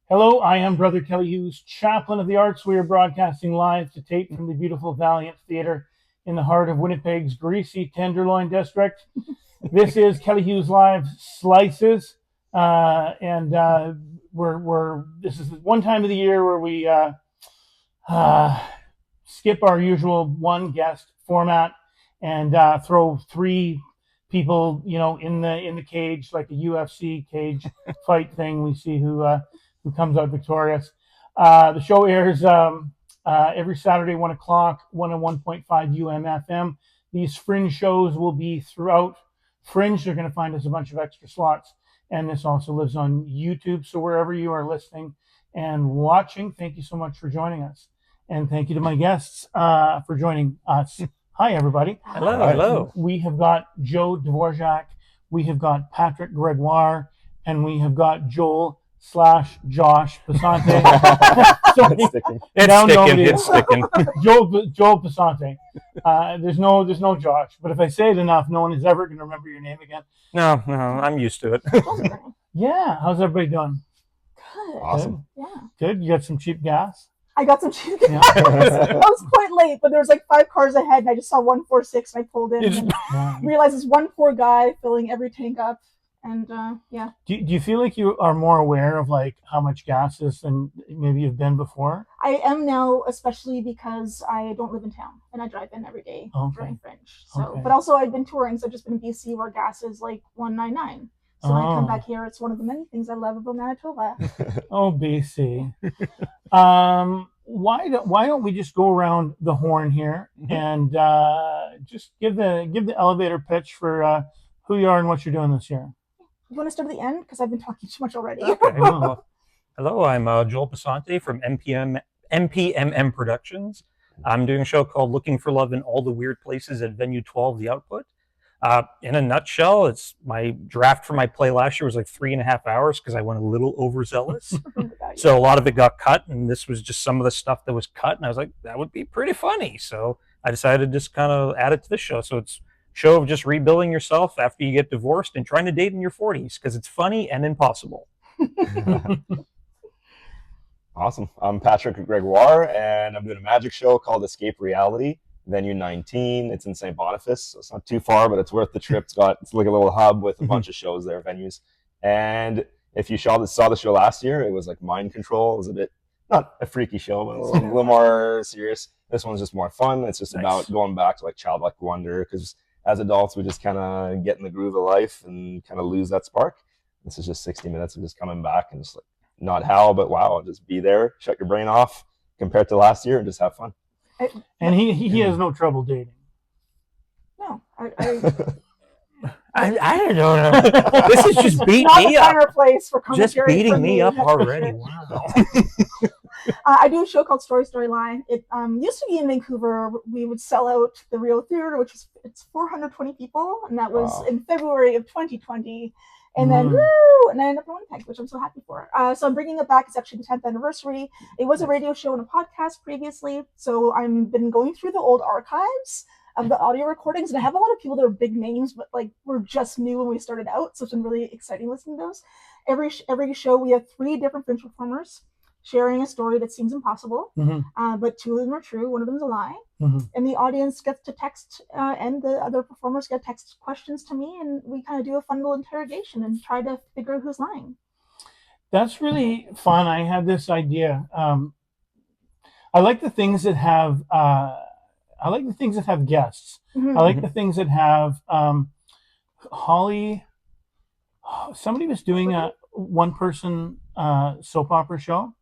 Hello, I am Brother Kelly Hughes, Chaplain of the Arts. We are broadcasting live to tape from the beautiful Valiant Theatre in the heart of Winnipeg's greasy Tenderloin District. This is Kelly Hughes Live Slices, and this is one time of the year where we skip our usual one guest format and throw three people, in the cage, like a UFC cage fight thing. We see who comes out victorious. The show airs every Saturday, 1 o'clock, 101.5 UMFM. These Fringe shows will be throughout Fringe. They're going to find us a bunch of extra slots. And this also lives on YouTube. So wherever you are listening and watching, thank you so much for joining us. And thank you to my guests for joining us. Hi, everybody. Hello. Hello. We have got Joe Dworschak. We have got Patrick Gregoire. And we have got Joel /Josh Passante. It's sticking. Joel Passante. There's no Josh, but if I say it enough, no one is ever going to remember your name again. No, I'm used to it. Yeah, how's everybody doing? Good. Awesome. Yeah. Good. You got some cheap gas? I got some cheap gas. I was quite late, but there was like 5 cars ahead, and I just saw 146, and I pulled in and realized it's one poor guy filling every tank up. And yeah. Do you feel like you are more aware of like how much gas is than maybe you've been before? I am now, especially because I don't live in town and I drive in every day during Fringe. So, but also I've been touring, so I've just been in BC where gas is like $1.99. So when I come back here, it's one of the many things I love about Manitoba. Oh, BC. Why don't we just go around the horn here and just give the elevator pitch for who you are and what you're doing this year? You want to start at the end? Because I've been talking too much already. Okay. Hello, I'm Joel Passante from MPMM Productions. I'm doing a show called Looking for Love in All the Weird Places at Venue 12, The Output. In a nutshell, it's my draft for my play last year was like 3.5 hours because I went a little overzealous. So a lot of it got cut, and this was just some of the stuff that was cut, and I was like, that would be pretty funny. So I decided to just kind of add it to the show. So it's show of just rebuilding yourself after you get divorced and trying to date in your 40s because it's funny and impossible. Awesome. I'm Patrick Gregoire, and I'm doing a magic show called Escape Reality, Venue 19. It's in St. Boniface, so it's not too far, but it's worth the trip. It's like a little hub with a bunch of shows there, venues. And if you saw the show last year, it was like Mind Control. It was a bit, not a freaky show, but a little more serious. This one's just more fun. It's just about going back to like childlike wonder, because as adults, we just kind of get in the groove of life and kind of lose that spark. This is just 60 minutes of just coming back and just like, not how, but wow, just be there, shut your brain off compared to last year and just have fun. And he has no trouble dating. No, I don't know. This is just beating me up. Place for just beating me up already. Wow. I do a show called Storyline. It used to be in Vancouver. We would sell out the Rio Theater, which is it's 420 people, and that was in February of 2020. And then, and I ended up in Winnipeg, which I'm so happy for. So I'm bringing it back. It's actually the 10th anniversary. It was a radio show and a podcast previously. So I've been going through the old archives of the audio recordings, and I have a lot of people that are big names, but like were just new when we started out. So it's been really exciting listening to those. Every show we have 3 different Fringe performers sharing a story that seems impossible, but 2 of them are true. One of them is a lie. And the audience gets to text, and the other performers get text questions to me, and we kind of do a fun little interrogation and try to figure out who's lying. That's really fun. I had this idea. I like the things that have. I like the things that have guests. I like the things that have. Holly. Somebody was doing a one-person soap opera show.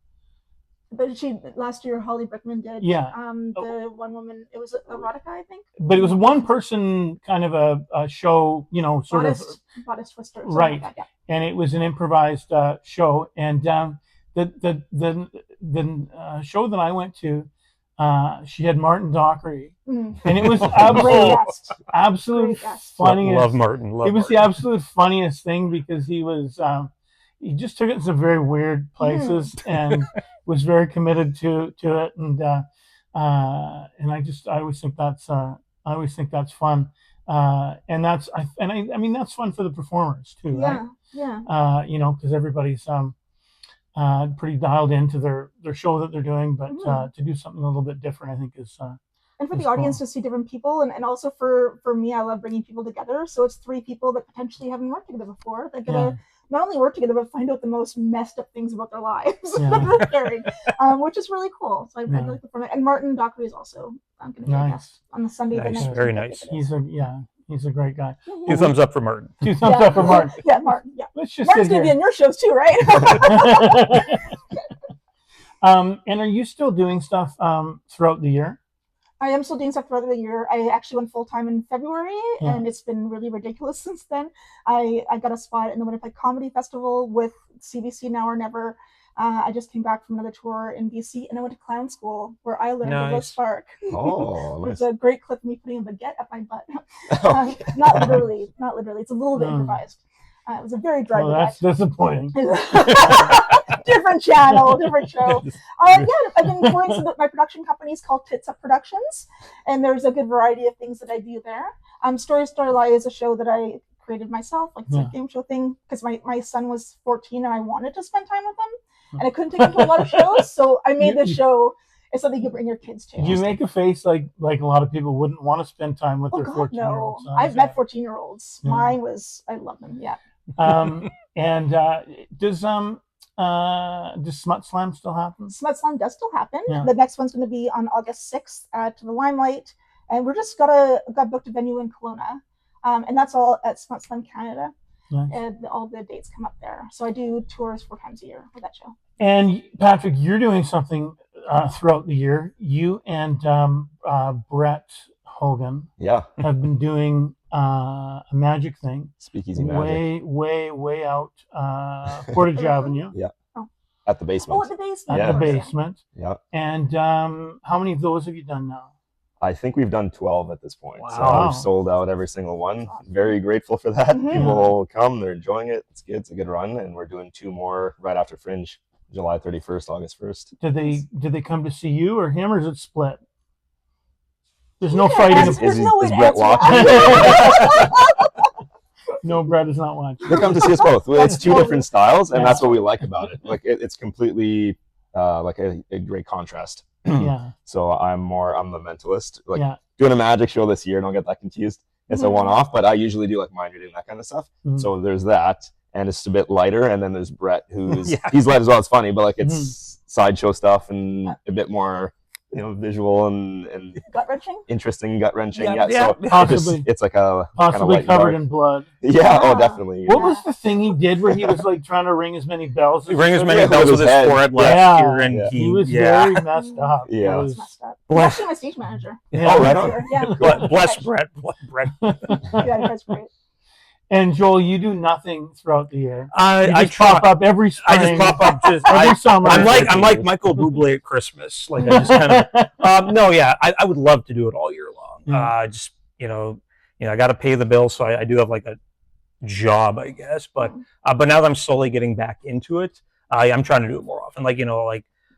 But last year Holly Brickman did. Yeah. The one woman, it was erotica, I think. But it was one person kind of a show, sort of Bodice Twister. Right. Like that, yeah. And it was an improvised show. And the show that I went to, she had Martin Dockery, and it was absolute funniest. Love Martin. It was the absolute funniest thing because he was he just took it in some very weird places and was very committed to it, and I always think that's fun. and I mean that's fun for the performers too, right? Yeah. You know, because everybody's pretty dialed into their show that they're doing, but to do something a little bit different, I think is. And for It's the audience cool. to see different people, and also for me, I love bringing people together. So it's three people that potentially haven't worked together before. They're gonna not only work together, but find out the most messed up things about their lives that they're carrying, which is really cool. So I like the format. And Martin Dockery is also going to be a guest on the Sunday the Nice, 19th. very nice. He's a great guy. Two thumbs up for Martin. Two thumbs up for Martin. Yeah, Martin. Yeah. Let's just Martin's sit going to be here. in your shows too, right? And are you still doing stuff throughout the year? I am still doing stuff throughout the year. I actually went full time in February, and it's been really ridiculous since then. I got a spot in the Winnipeg Comedy Festival with CBC Now or Never. I just came back from another tour in BC, and I went to clown school where I learned to blow spark. Oh, nice. It's a great clip of me putting a baguette up my butt. Not literally. It's a little bit improvised. It was a very dry baguette. That's disappointing. Different channel, different show. I've been touring some of my production companies called Tits Up Productions, and there's a good variety of things that I do there. Story Lie is a show that I created myself, like it's a game show thing, because my son was 14 and I wanted to spend time with him, and I couldn't take him to a lot of shows, so I made this show. It's something you bring your kids to. You make a face like a lot of people wouldn't want to spend time with their 14-year-olds. No. I've met 14-year-olds. Mine was, I love them. Yeah. And does Smut Slam still happen? Smut Slam does still happen. The next one's going to be on August 6th at the Limelight, and we're just got booked a venue in Kelowna, and that's all at Smut Slam Canada. Nice. And all the dates come up there. So I do tours 4 times a year with that show. And Patrick, you're doing something throughout the year. You and Brett Hogan have been doing a magic thing. Speakeasy magic. Way out Portage Avenue. Yeah. At the basement. At the basement. At the basement. Yeah. And how many of those have you done now? I think we've done 12 at this point. Wow. So we've sold out every single one. Very grateful for that. People come, they're enjoying it. It's good. It's a good run. And we're doing 2 more right after Fringe, July 31st, August 1st. Did they come to see you or him, or is it split? There's no fighting. There's no way is to Brett answer watching? No, Brett is not watching. They come to see us both. It's 2 different styles, and that's what we like about it. Like it's completely like a great contrast. So I'm the mentalist. Like doing a magic show this year, don't get that confused. It's a one-off, but I usually do like mind reading, that kind of stuff. So there's that, and it's a bit lighter. And then there's Brett, who's he's light as well. It's funny, but like it's sideshow stuff and a bit more, visual and gut-wrenching, interesting, gut-wrenching. So possibly it's like a possibly kind of covered in blood. Yeah. Oh, definitely. What was the thing he did where he was like trying to ring as many bells? He rang as many bells with his forehead last year, and he was very messed up. Yeah. He's actually my stage manager. Oh, right on. Yeah. Bless Brett. Brett. Yeah, that's great. And Joel, you do nothing throughout the year. I pop up every spring. I just pop up every summer. I'm like Michael Bublé at Christmas. Like I just kind of no, yeah. I would love to do it all year long. Just I got to pay the bills, so I do have like a job, I guess. But now that I'm slowly getting back into it, I'm trying to do it more often. Like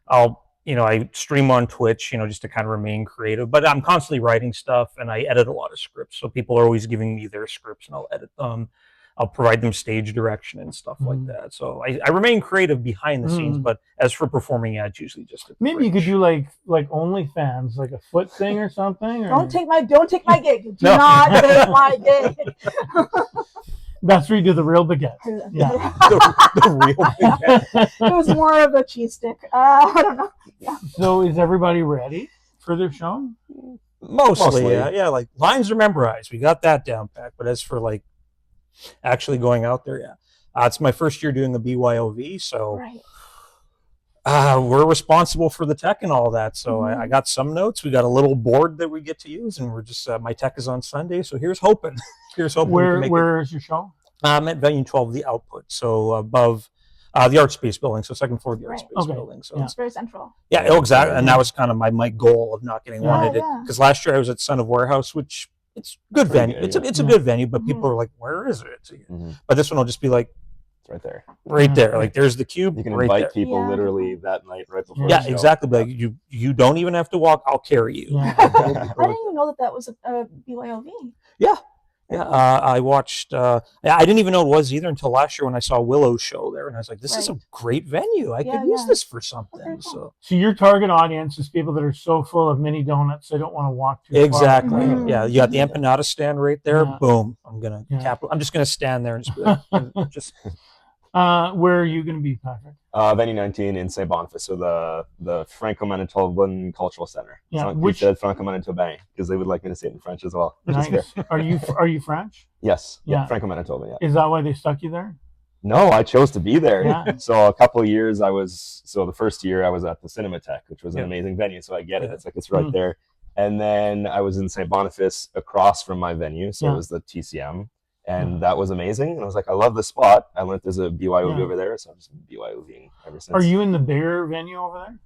I'll I stream on Twitch, just to kind of remain creative, but I'm constantly writing stuff and I edit a lot of scripts. So people are always giving me their scripts and I'll edit them. I'll provide them stage direction and stuff like that. So I remain creative behind the scenes, but as for performing, it's usually just maybe you could do like OnlyFans, like a foot thing or something. Or... Don't take my gig. Do not take my gig. That's where you do the real baguette. Yeah. the real baguette. It was more of a cheese stick. I don't know. Yeah. So is everybody ready for their show? Mostly. Yeah. Like lines are memorized. We got that down pat. But as for like actually going out there, it's my first year doing a BYOV, so we're responsible for the tech and all that. So I got some notes. We got a little board that we get to use, and we're just my tech is on Sunday. So here's hoping. Where's your show? I'm at Venue 12, the Output, so above the Art Space building, so second floor of the Art Space building. So it's very central. Yeah, exactly. And that was kind of my goal of not getting wanted it, because last year I was at Son of Warehouse, which it's good venue. It's a good venue, but people are like, where is it? But this one will just be like, it's right there. Right there. Like there's the cube. You can right invite there. people literally that night right before. Yeah, the show. exactly. Like you don't even have to walk. I'll carry you. I didn't even know that was a BYOV. Yeah. Yeah, I watched. I didn't even know it was either until last year when I saw Willow's show there, and I was like, "This is a Right. great venue. I Yeah, could use yeah. this for That's very something." cool. So So your target audience is people that are so full of mini donuts they don't want to walk too exactly, far. Mhm. yeah. You got the empanada stand right there. Yeah. Boom. Yeah. I'm just gonna stand there and just be like, just Where are you going to be, Patrick? Venue 19 in St. Boniface, so the Franco-Manitoban Cultural Center. Yeah, So which- said Franco-Manitobain because they would like me to say it in French as well. Which is fair. Nice. Are you French? Yes. Yeah. Yeah. Franco-Manitoban. Yeah. Is that why they stuck you there? No, I chose to be there. Yeah. So a couple of years the first year I was at the Cinematheque, which was an Yeah. amazing venue. So I get it. Yeah. It's like it's right Mhm. there. And then I was in St. Boniface across from my venue. So Yeah. it was the TCM. And that was amazing. And I was like, I love this spot. I learned there's a BYOV Yeah. over there. So I've just been BYOVing ever since. Are you in the bigger venue over there?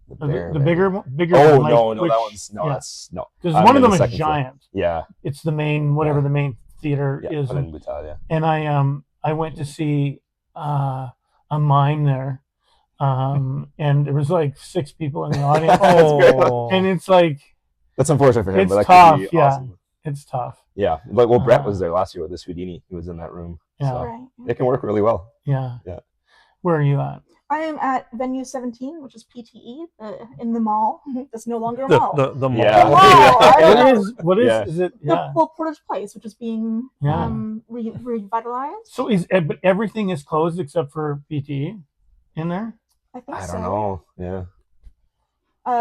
the bear The venue? bigger one? Oh, one, like, no, that which- one's, no, yeah. that's, no. Because I'm one of in them the is second floor. giant. Yeah. It's the main, whatever Yeah. the main theater Yeah. is. Palais Boutal, yeah. And I went to see a mime there. And there was like 6 people in the audience. That's great. And it's like, That's unfortunate for him, It's but that tough, could be yeah. awesome. it's tough. Yeah. Like, well, Brett Uh, was there last year with the Swedini. He was in that room. Yeah. So Right. it can work really well. Yeah. Yeah. Where are you at? I am at venue 17, which is PTE, in the mall. That's no longer a the mall. the mall. Yeah. The mall. I don't What know. is? What is? Yeah. Is it? The Yeah. Portage Place, which is being Yeah. revitalized. So but everything is closed except for PTE in there. I think I so. don't know. Yeah.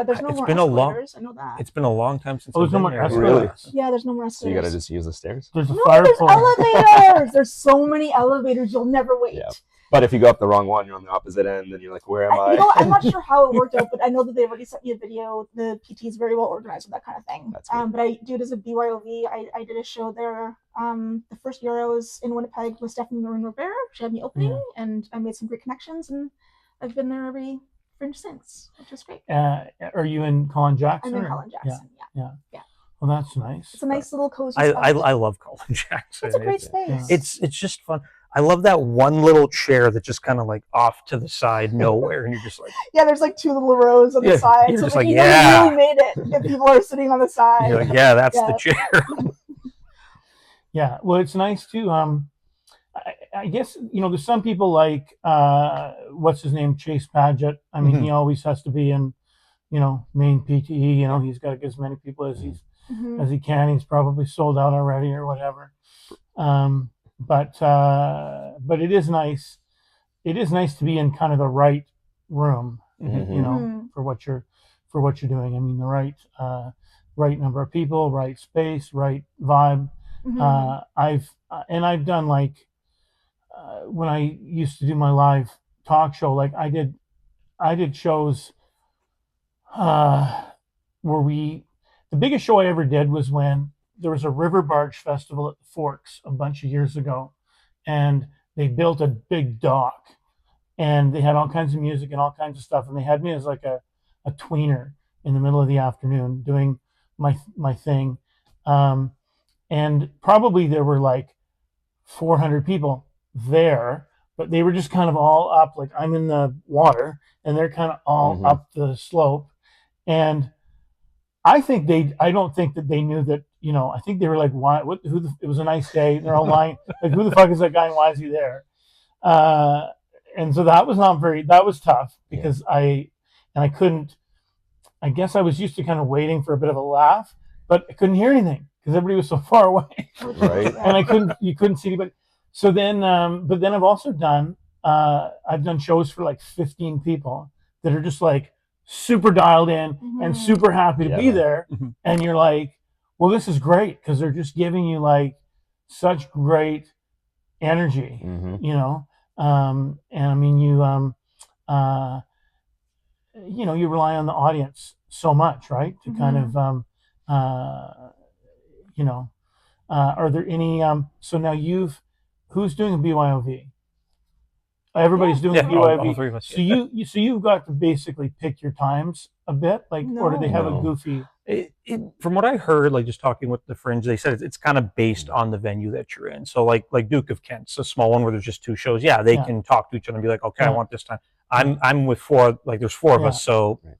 There's no It's more been a long- escalators. I know that. It's been a long time since Oh, I've there's no been more there. Really? Yeah, there's no more So you got escalators. to just use the stairs. There's a No, fire there's pole. elevators. There's so many elevators. You'll never wait. Yeah. But if you go up the wrong one, you're on the opposite end, and you're like, where am I? You know, I'm not sure how it worked out, but I know that they already sent me a video. The PT is very well organized with that kind of thing. That's good. But I do it as a BYOV. I did a show there. The first year I was in Winnipeg with Stephanie Maroon Rivera. She had me opening, Yeah. and I made some great connections, and I've been there every Fringe since, which is great. Are you in Colin Jackson? I'm in or- Colin Jackson. Yeah. Well, that's nice. It's a nice little cozy I, spot. I love Colin Jackson. It's a great It's- space. It's just fun. I love that one little chair that just kind of like off to the side nowhere, and you're just like, Yeah, there's like 2 little rows on Yeah, the side. you're So just like, like, you know yeah. you really made it if people are sitting on the side. you're like, yeah, that's Yeah. the chair. Yeah. Well, it's nice too. I guess there's some people like what's his name, Chase Paget. I mean, he always has to be in main PTE. He's got to get as many people as Mhm. as he can. He's probably sold out already or whatever. But it is nice. It is nice to be in kind of the right room, Mhm. Mhm. for what you're doing. I mean, the right number of people, right space, right vibe. Mhm. I've done like when I used to do my live talk show, like I did shows where the biggest show I ever did was when there was a river barge festival at the Forks a bunch of years ago, and they built a big dock, and they had all kinds of music and all kinds of stuff, and they had me as like a tweener in the middle of the afternoon doing my thing, and probably there were like 400 people there, but they were just kind of all up, like I'm in the water and they're kind of all Mhm. up the slope. And I don't think that they knew that, I think they were like, why, it was a nice day. They're all lying. Like, who the fuck is that guy and why is he there? And so that was tough because I guess I was used to kind of waiting for a bit of a laugh, but I couldn't hear anything because everybody was so far away. Right. And you couldn't see anybody. So then, but then I've also done shows for like 15 people that are just like super dialed in and Mhm. super happy to be Yeah. there. Mhm. And you're like, well, this is great because they're just giving you like such great energy, Mhm. and I mean, you rely on the audience so much, right? To kind of, are there any, so now who's doing a BYOV? Everybody's doing Yeah, a all BYOV. three of us. So you've got to basically pick your times a bit, like, or do they have No. a goofy? From what I heard, like just talking with the Fringe, they said it's kind of based on the venue that you're in. So like Duke of Kent's a small one where there's just 2 shows. Yeah, they Yeah. can talk to each other and be like, okay, I Yeah. want this time. I'm with 4, like there's 4 of Yeah. us, so Right.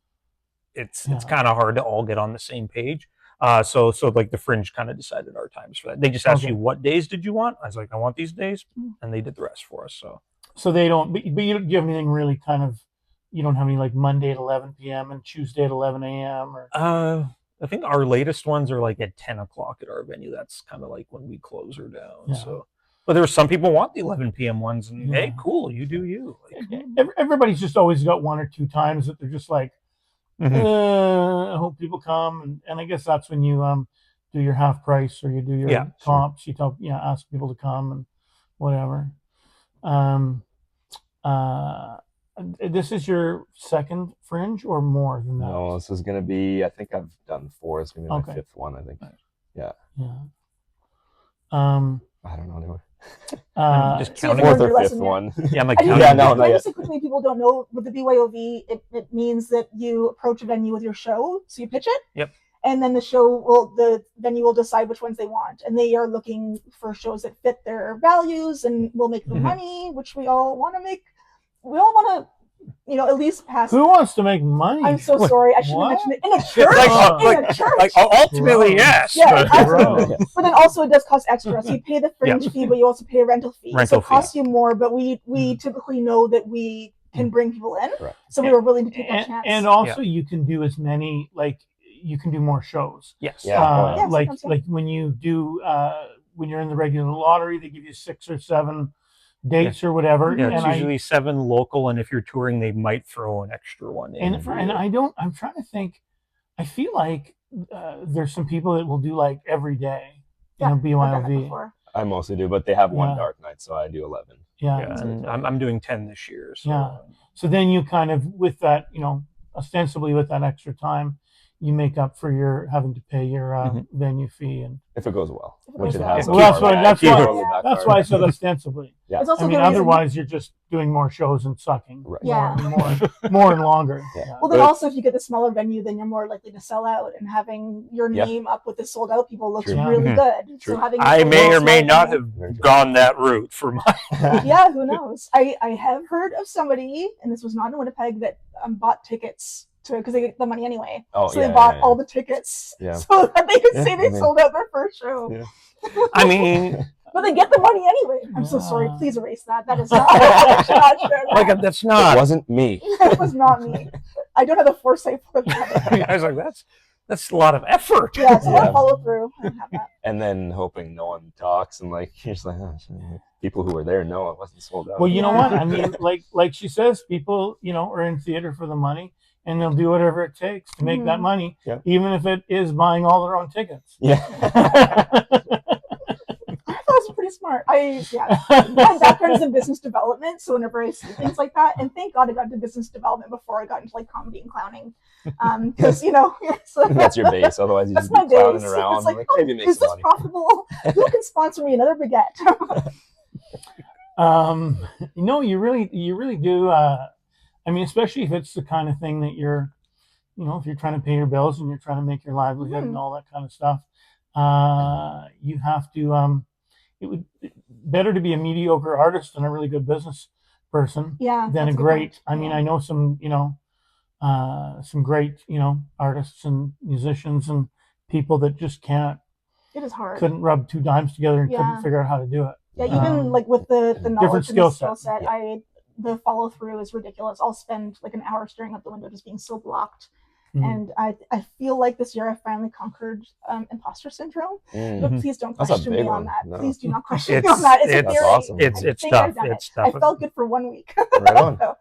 it's Yeah. kind of hard to all get on the same page. So like the Fringe kind of decided our times for that. They just asked Okay. you what days did you want. I was like, I want these days, and they did the rest for us. So they don't, but you don't give anything really kind of, you don't have any like Monday at 11 p.m. and Tuesday at 11 a.m. or. I think our latest ones are like at 10 o'clock at our venue. That's kind of like when we close her down. Yeah. So, but there were some people want the 11 p.m. ones, and Yeah. hey, cool, you do you. Like, Everybody's just always got one or two times that they're just like, I hope people come, and I guess that's when you do your half price or you do your comps. You ask people to come and whatever. This is your second Fringe or more than that? No, this is gonna be. I think I've done 4. It's gonna be my 5th one. I think. Nice. Yeah. Yeah. I don't know anymore. Just So you counting. learned 4th your or 5th lesson yet? one. Yeah, I'm like I think counting. Yeah, no, not yet. just quickly, people don't know with the BYOV, it means that you approach a venue with your show, so you pitch it. Yep. And then the venue will decide which ones they want, and they are looking for shows that fit their values and will make them money, which we all want to make. We all want to, at least pass. Who wants to make money? I'm so sorry, I shouldn't have What? mentioned it in a church. Like- in a church. Like ultimately, Bro. yes. Yeah, but- absolutely. But then also it does cost extra. So you pay the Fringe fee, but you also pay a rental fee. So Rental it costs you more, but we typically know that we can bring people in. Correct. So we were willing to take that chance. And also you can do as many, like you can do more shows. Yes. Yeah. Yeah, Like sometimes, yeah. like when you do when you're in the regular lottery, they give you 6 or 7 dates or whatever. Yeah, and it's usually 7 local, and if you're touring, they might throw an extra one in. I'm trying to think. I feel like there's some people that will do like every day. Yeah, I've done it BYOV. before. I mostly do, but they have one Yeah. dark night, so I do 11. Yeah. Yeah, and I'm doing 10 this year. So. Yeah. So then you kind of, with that, ostensibly with that extra time, you make up for your having to pay your venue fee, and If it goes well, If it which goes it well. has. Well, that's why- that's why- Totally that's backfired. why I said ostensibly. Yeah. It's also I mean, the reason- otherwise you're just doing more shows and sucking. Right. Yeah. More and longer. Yeah. Well, then But- also if you get the smaller venue, then you're more likely to sell out, and having your Yeah. name up with the sold out people looks True. really Mhm. good. True. So having I a may or small may not venue- have Very true. gone that route for my. Yeah, who knows? I have heard of somebody, and this was not in Winnipeg, that bought tickets because they get the money anyway. Oh, So yeah, they bought yeah, all the tickets Yeah. so that they could Yeah, say they I mean- sold out their first show. Yeah. I mean, But they get the money anyway. I'm so sorry. Yeah. Please erase that. That is not. I should not share that. like that's It not. wasn't me. That was not me. I don't have the foresight for that. I was like, that's a lot of effort. Yeah, it's a lot Yeah. of follow through. I don't have that. And then hoping no one talks, and like you're just like, oh, shit. People who were there know it wasn't sold out. Well, you know Yeah. what? I mean, like she says, people, are in theater for the money, and they'll do whatever it takes to make that money, Yeah. even if it is buying all their own tickets. Yeah. I thought it was pretty smart. My background is in business development, so whenever I see things like that, and thank God I got into business development before I got into like comedy and clowning, because so That's your base. Otherwise, you that's just be my clowning base. around. It's like, Maybe make is some this money. profitable? Who can sponsor me another baguette? You really do. I mean, especially if it's the kind of thing that you're, if you're trying to pay your bills and you're trying to make your livelihood and all that kind of stuff, you have to. It would better to be a mediocre artist than a really good business person Yeah, than that's a good great. point. I mean, Yeah. I know some great, artists and musicians and people that just It is hard. couldn't rub 2 dimes together and Yeah. couldn't figure out how to do it. Yeah, even like with the knowledge and skill the skill set. set, the follow through is ridiculous. I'll spend like an hour staring out the window just being so blocked. Mhm. And I feel like this year I finally conquered imposter syndrome. Mm. But please don't That's a question me big on one. that. No. Please do not question me It's- on that. It's a it's- theory. That's awesome. It's I think tough. I've done It's it. tough. I felt good for 1 week. Right on. So,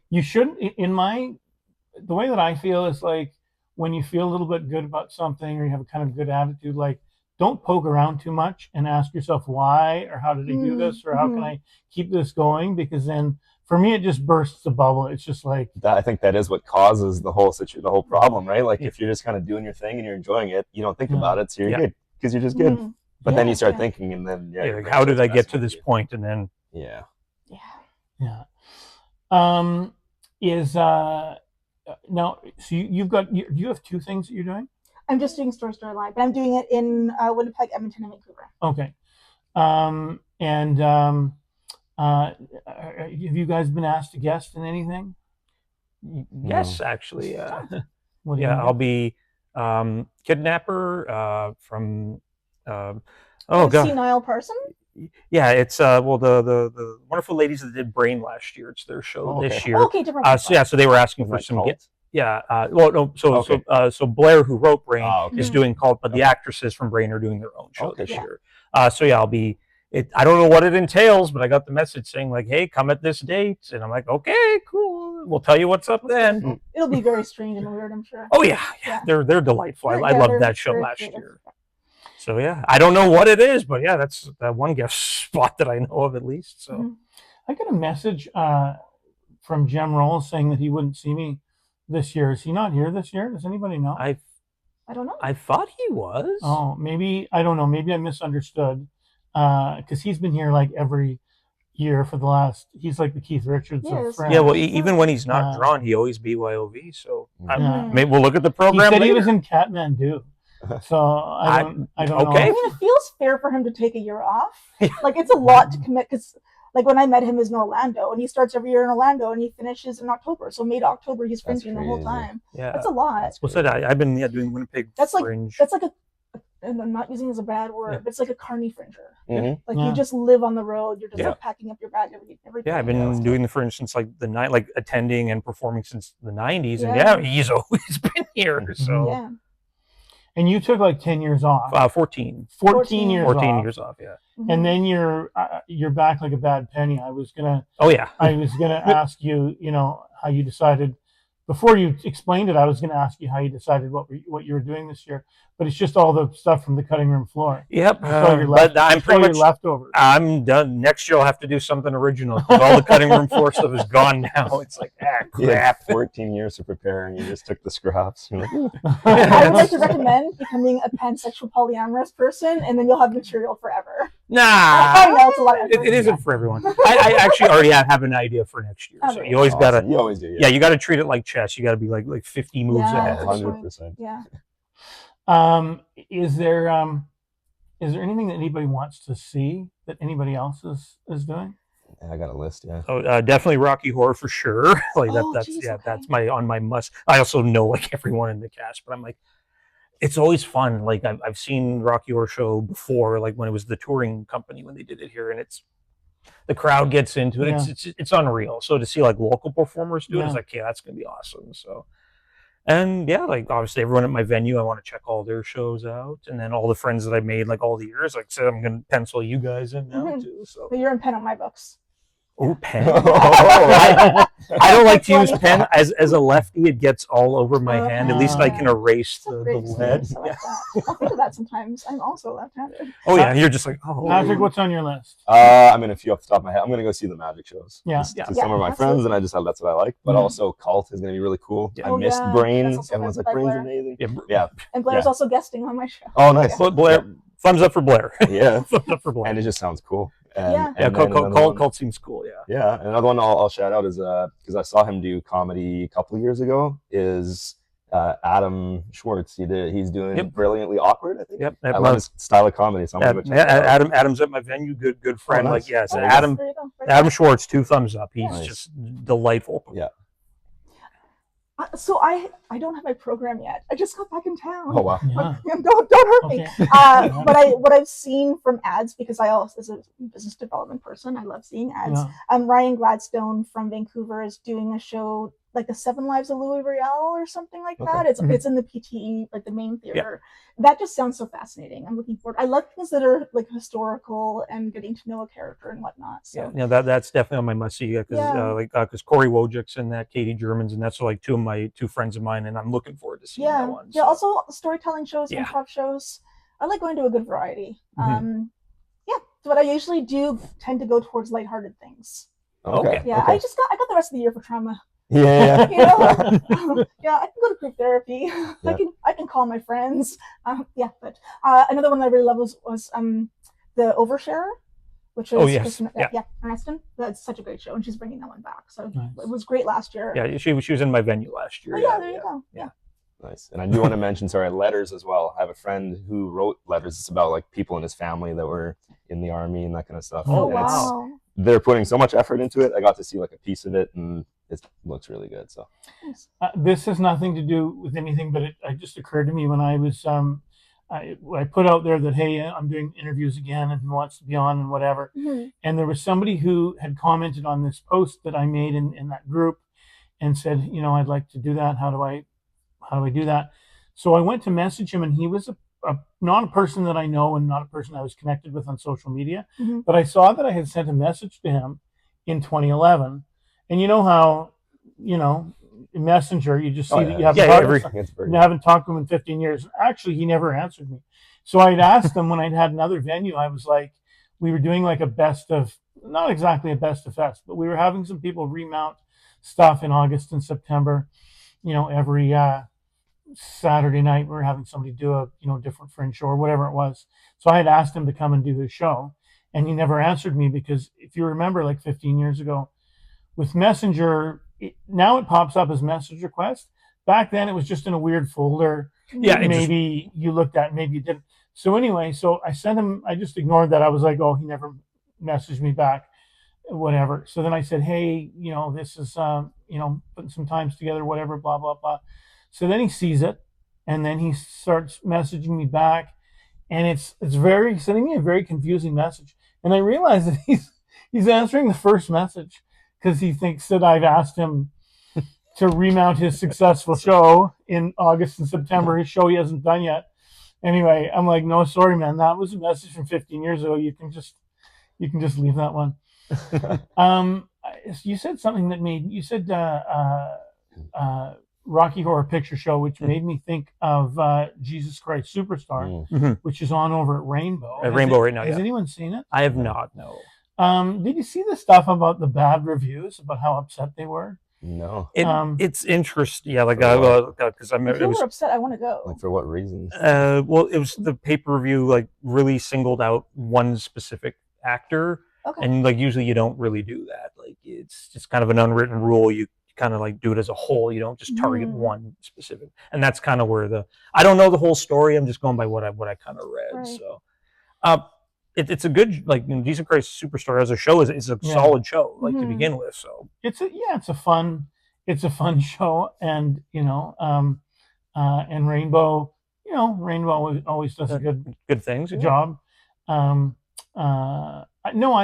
You shouldn't. The way that I feel is like when you feel a little bit good about something or you have a kind of good attitude, like don't poke around too much and ask yourself why or how did I do this or how can I keep this going, because then for me it just bursts the bubble. It's just like I think that is what causes the whole problem, right? Like if you're just kind of doing your thing and you're enjoying it, you don't think Yeah. about it, so you're Yeah. good because you're just good. mhm. But then Yeah. you start Yeah. thinking, and then Yeah, your like, brain how did starts I get to messing this with point? And then you. Yeah. Yeah. Now, so you have 2 things that you're doing. I'm just doing Story Story Live, but I'm doing it in Winnipeg, Edmonton, and Vancouver. Okay. Have you guys been asked to guest in anything? yes, actually, What do you yeah, do? I'll be Kidnapper from oh god, Senile person. yeah, it's well the wonderful ladies that did Brain last year. It's their show Oh, okay. this year. Okay, different. So yeah, so they were asking Isn't for that some Cult? yeah. Well, no, Okay. so Blair, who wrote Brain, Okay. is doing Cult, but the Okay. actresses from Brain are doing their own show Okay, this yeah. year. So yeah, I'll be. I don't know what it entails, but I got the message saying like, "Hey, come at this date," and I'm like, "Okay, cool. We'll tell you what's up then." It'll be very strange and weird, I'm sure. Oh yeah, Yeah. they're delightful. I Yeah, loved they're that show very last creative. year. So yeah, I don't know what it is, but yeah, that's that one guest spot that I know of at least. So Mhm. I got a message from Jem Rolls saying that he wouldn't see me this year. Is he not here this year? Does anybody know? I don't know. I thought he was. Oh, maybe I don't know. Maybe I misunderstood because he's been here like every year for the last. He's like the Keith Richards of Yes. Fringe. Yeah, well, even when he's not Uh, drawn, he always BYOV. So Yeah. maybe we'll look at the He program said later. he was in Kathmandu. So I don't okay. know. I mean, it feels fair for him to take a year off. Like, it's a lot to commit because, like, when I met him, is in Orlando, and he starts every year in Orlando, and he finishes in October. So May to October, he's That's fringing the whole crazy. time. Yeah, That's a lot. well said. I've been doing Winnipeg That's like Fringe. and I'm not using it as a bad word, Yeah. but it's like a carny fringer. Mhm. Like Yeah. you just live on the road. You're just Yeah. like packing up your bag every day. Yeah, I've been doing the Fringe since like the night, like attending and performing since the '90s, and Yeah. yeah, he's always been here. So Yeah. And you took like 10 years off. 14 years 14 off. years off. Yeah. Mhm. And then you're back like a bad penny. I was gonna ask you, how you decided before you explained it. I was gonna ask you how you decided what you were doing this year, but it's just all the stuff from the cutting room floor. Yep. But I'm pretty much leftovers. I'm done. Next year I'll have to do something original because all the cutting room floor stuff is gone now. It's like You had crap. 14 years to prepare, and you just took the scraps. You're like, "Ooh." I would like to recommend becoming a pansexual polyamorous person, and then you'll have material forever. Nah, I know it's a lot of effort. it isn't for everyone. I actually already have an idea for next year. So you always Awesome. gotta, You always do. yeah, you gotta treat it like chess. You gotta be like 50 moves Yeah. ahead. That's a good 100%. Yeah. Is there anything that anybody wants to see that anybody else is doing? Yeah, I got a list. Yeah. So definitely Rocky Horror for sure. Like Oh, that's geez, yeah, okay. that's on my must. I also know like everyone in the cast, but I'm like, it's always fun. Like I've seen Rocky Horror Show before, like when it was the touring company when they did it here, and it's the crowd gets into it. Yeah. It's unreal. So to see like local performers do it, Yeah. it's like, yeah, that's gonna be awesome. So. And yeah, like obviously everyone at my venue, I want to check all their shows out, and then all the friends that I made like all the years. Like I said, I'm gonna pencil you guys in now Mhm. too. So But you're in pen on my books. oh, pen. Oh, I don't like to That's use funny. pen as a lefty. It gets all over my hand. At least I can erase That's a the great lead. experience. I like that. I'll think of that sometimes. I'm also left-handed. Oh yeah, you're just like oh. Patrick, what's on your list? I'm in a few off the top of my head. I'm gonna go see the magic shows. Yeah. Just Yeah. to some of my Yeah, friends, and I just that's what I like. But Mhm. also, Cult is gonna be really cool. Yeah. I Oh, missed yeah. Brain. That's also Everyone's by like, Brain's Blair. amazing. Yeah, Yeah. And Blair's Yeah. also guesting on my show. Oh, nice. But Blair, thumbs up for Blair. Yeah. Thumbs up for Blair. And it just sounds cool. And, Yeah. Yeah, and then another one- Cult seems cool. Yeah. Yeah, another one I'll shout out is because I saw him do comedy a couple of years ago. Is Adam Schwartz? He's doing Yep. Brilliantly Awkward. I think. Yep. I love his style of comedy. So I'm gonna go check it out. Adam's at my venue. Good friend. nice. Like yes, Oh, Adam. there you go. Right Adam there. Schwartz, 2 thumbs up. He's Nice. just delightful. Yeah. So I don't have my program yet. I just got back in town. Oh wow. Yeah. Don't hurt me. Okay. But what I've seen from ads, because I also as a business development person, I love seeing ads. Yeah. Ryan Gladstone from Vancouver is doing a show like the 7 Lives of Louis Riel or something like Okay. that. It's Mhm. it's in the PTE, like the main theater. That just sounds so fascinating. I'm looking forward. I love things that are like historical and getting to know a character and whatnot. So Yeah, that's definitely on my must see because Yeah. because Corey Wojak's in that, Katie Germans, and that's like two friends of mine, and I'm looking forward to seeing that one. yeah. So. Also storytelling shows, Yeah. improv shows. I like going to a good variety. Mhm. Yeah, but I usually do tend to go towards lighthearted things. Okay. Yeah, Okay. I got the rest of the year for trauma. Yeah. You know, yeah, I can go to group therapy. Yeah. I can call my friends. Yeah, but another one I really love was the Oversharer, which is Oh, yes. Yeah. Aniston. That's such a great show, and she's bringing that one back. So Nice. it was great last year. Yeah, she was in my venue last year. Oh, yeah, there you go. Yeah. Nice. And I do want to mention, letters as well. I have a friend who wrote letters. It's about like people in his family that were in the army and that kind of stuff. Oh, And wow. they're putting so much effort into it. I got to see like a piece of it, and it looks really good. So This has nothing to do with anything, but it just occurred to me when I was I put out there that, hey, I'm doing interviews again and who wants to be on and whatever. Mm-hmm. And there was somebody who had commented on this post that I made in that group and said, you know, I'd like to do that. How do I do that? So I went to message him, and he was not a person that I know and not a person I was connected with on social media. Mm-hmm. But I saw that I had sent a message to him in 2011. And you know how, you know, in Messenger, you just see that you haven't talked to him in 15 years. Actually, he never answered me. So I'd asked him when I'd had another venue, I was like, we were doing like a best of, not exactly a best of fest, but we were having some people remount stuff in August and September. You know, every Saturday night we were having somebody do a, you know, different Fringe show or whatever it was. So I had asked him to come and do his show, and he never answered me because if you remember, like 15 years ago, with Messenger, now it pops up as message request. Back then, it was just in a weird folder. Yeah, Maybe you looked at, maybe you didn't. So anyway, so I sent him. I just ignored that. I was like, oh, he never messaged me back, whatever. So then I said, hey, you know, this is, you know, putting some times together, whatever, blah blah blah. So then he sees it, and then he starts messaging me back, and it's sending me a very confusing message. And I realize that he's answering the first message because he thinks that I've asked him to remount his successful show in August and September, his show he hasn't done yet. Anyway, I'm like, no, sorry, man, that was a message from 15 years ago. You can just leave that one. You said something that you said Rocky Horror Picture Show, which made me think of Jesus Christ Superstar, which is on over at Rainbow. Right now. Has anyone seen it? I have not. No. Did you see the stuff about the bad reviews, about how upset they were? No. It's interesting. Yeah, like because If you were upset, I want to go. Like for what reasons? Well, it was the pay-per-view like really singled out one specific actor, Okay. and like usually you don't really do that. Like it's just kind of an unwritten rule. You kind of like do it as a whole. You don't just target one specific, and that's kind of where I don't know the whole story. I'm just going by what I kind of read. Right. So, it's a good, like, you know, Jesus Christ Superstar as a show is a solid show, like to begin with. So it's a fun show, and you know, and Rainbow, you know, Rainbow always does a good things job. No,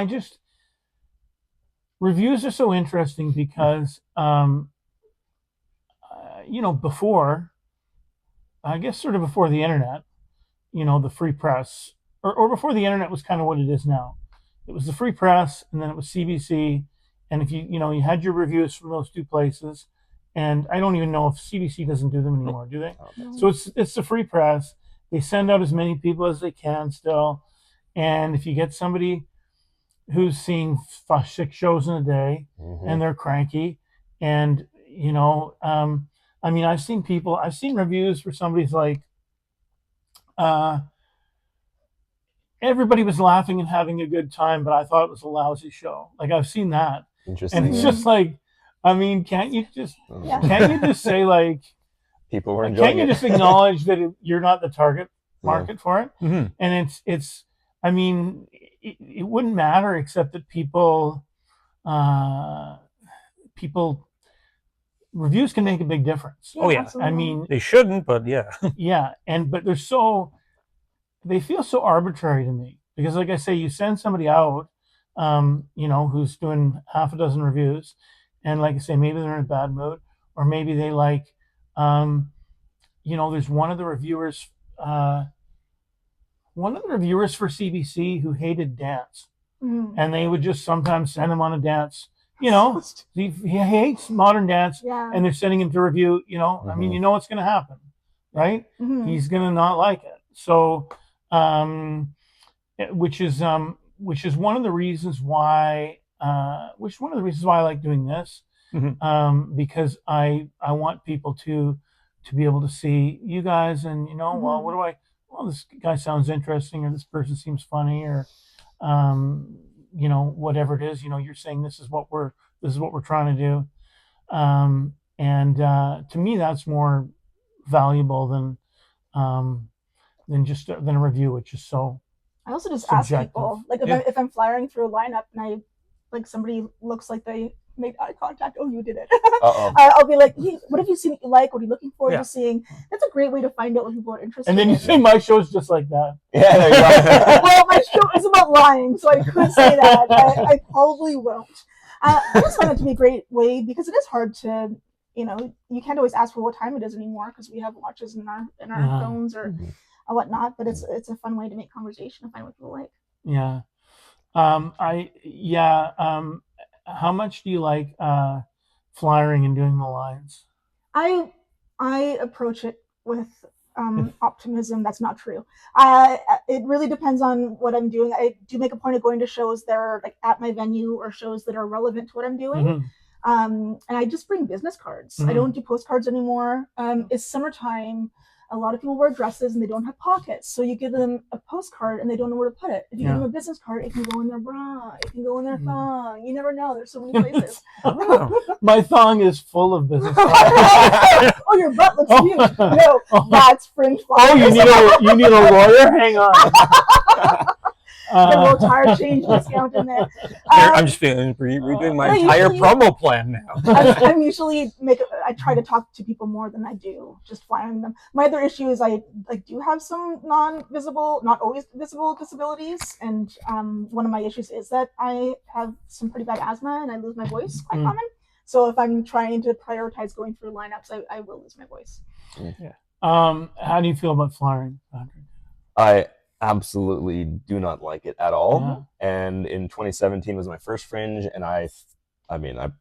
reviews are so interesting because you know, before the internet, you know, the free press, or before the internet was kind of what it is now. It was the free press, and then it was CBC, and if you had your reviews from those two places, and I don't even know if CBC doesn't do them anymore, do they? No. So it's the free press. They send out as many people as they can still, and if you get somebody who's seeing 6 shows in a day and they're cranky, and you know, I mean, I've seen reviews where somebody's like, everybody was laughing and having a good time, but I thought it was a lousy show. Like, I've seen that. Interesting. And it's just like, I mean, can't you just say, like, people were enjoying can't you just acknowledge that you're not the target market for it? Mm-hmm. And it's I mean, it wouldn't matter, except that people reviews can make a big difference. Oh yeah. Absolutely. I mean, They shouldn't, but yeah. yeah, but they feel so arbitrary to me, because like I say, you send somebody out, you know, who's doing half a dozen reviews, and like I say, maybe they're in a bad mood, or maybe they like, you know, there's one of the reviewers for CBC who hated dance, and they would just sometimes send him on a dance. You know, he hates modern dance, and they're sending him to review. You know, I mean, you know what's going to happen, right? He's going to not like it. So, which is one of the reasons why I like doing this, because I want people to be able to see you guys, and you know, well, this guy sounds interesting, or this person seems funny, or you know, whatever it is. You know, you're saying this is what we're trying to do, and to me, that's more valuable than a review, which is so. I also just subjective. ask people, like, if I'm flying through a lineup and somebody looks like they make eye contact. Oh, you did it. Uh-oh. I'll be like, hey, what have you seen that you like? What are you looking forward Yeah. to seeing? That's a great way to find out what people are interested And then in. you say my show's just like that. Yeah, there you go. Well, my show is about lying, so I could say that. I probably won't. I just find it to be a great way because it is hard to, you can't always ask for what time it is anymore because we have watches in our phones or whatnot. But it's a fun way to make conversation and find what people like. Yeah. How much do you like flyering and doing the lines? I approach it with optimism. That's not true. It really depends on what I'm doing. I do make a point of going to shows that are like at my venue or shows that are relevant to what I'm doing. Mm-hmm. And I just bring business cards. Mhm. I don't do postcards anymore. It's summertime. A lot of people wear dresses and they don't have pockets. So you give them a postcard and they don't know where to put it. If you give them a business card, it can go in their bra, it can go in their thong. You never know. There's so many places. My thong is full of business cards. Oh, your butt looks huge. No, that's Fringe. Oh, you need a lawyer? Hang on. The little tire change discount in there. I'm just feeling redoing my entire promo plan now. I'm usually I try to talk to people more than I do just flying them. My other issue is I do have some non-visible, not always visible disabilities, and one of my issues is that I have some pretty bad asthma and I lose my voice quite common. So if I'm trying to prioritize going through lineups, I will lose my voice. Yeah. How do you feel about flying, Patrick? I absolutely do not like it at all. Yeah. And in 2017 was my first Fringe, and I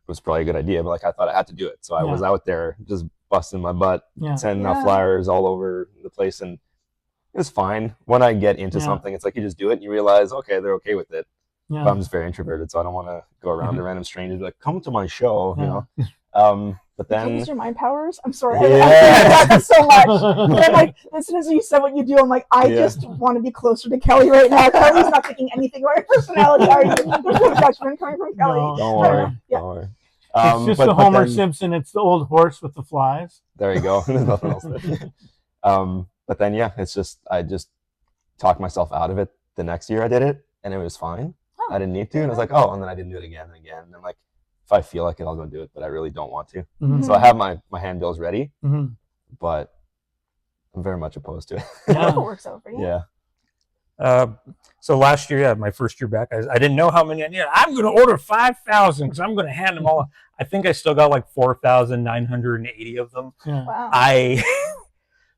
was probably a good idea, but like I thought I had to do it. So I was out there just busting my butt, sending out flyers all over the place, and it was fine. When I get into something, it's like you just do it and you realize, okay, they're okay with it. Yeah. But I'm just very introverted, so I don't want to go around to random strangers and be like, come to my show, you know. But then use your mind powers. I'm sorry. Yeah. I that so much. And like as soon as you said what you do, I'm like, I just want to be closer to Kelly right now. Kelly's not thinking anything about her personality. Are you? There's no judgment coming from Kelly. No. Don't worry. Don't worry. It's just the Homer Simpson. It's the old horse with the flies. There you go. There's nothing else there. But then it's just I just talked myself out of it. The next year I did it, and it was fine. I didn't need to, and I was like, oh, and then I didn't do it again and again. And I'm like, if I feel like it, I'll go do it, but I really don't want to. Mm-hmm. So I have my handbills ready, but I'm very much opposed to it. Yeah. It works out for you. Yeah. So last year, my first year back, I didn't know how many I needed. I'm going to order 5,000 because I'm going to hand them all. I think I still got like 4,980 of them. Yeah. Wow.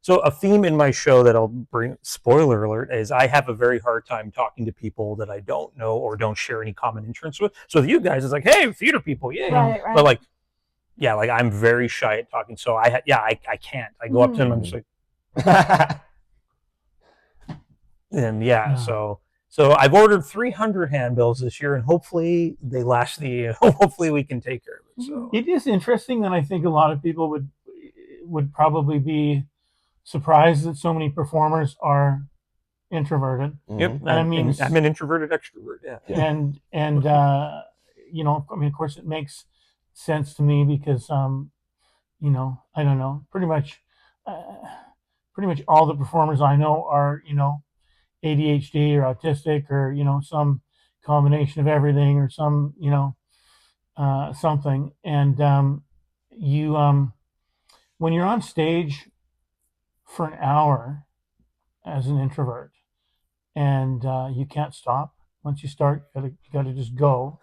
So a theme in my show that I'll bring, spoiler alert, is I have a very hard time talking to people that I don't know or don't share any common interests with. So with you guys, it's like, hey, theater people, yeah. Right. But like I'm very shy at talking. So I can't. I go up to them, I'm just like, and so I've ordered 300 handbills this year, and hopefully they last the year. Hopefully we can take care of it. So it is interesting that I think a lot of people would probably be surprised that so many performers are introverted. Yep. I mean, I'm an introverted extrovert. Yeah. And of course it makes sense to me because I don't know, pretty much all the performers I know are, ADHD or autistic or, some combination of everything or some, something. And when you're on stage for an hour as an introvert and you can't stop, once you start, you gotta just go.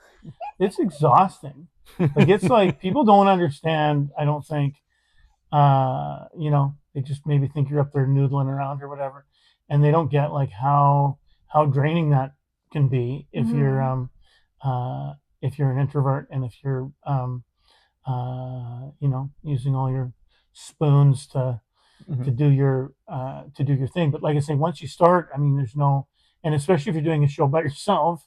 It's exhausting. Like it's like people don't understand, I don't think, they just maybe think you're up there noodling around or whatever, and they don't get like how draining that can be if you're an introvert and if you're using all your spoons to do your thing. But like I say, once you start, I mean, there's no, and especially if you're doing a show by yourself,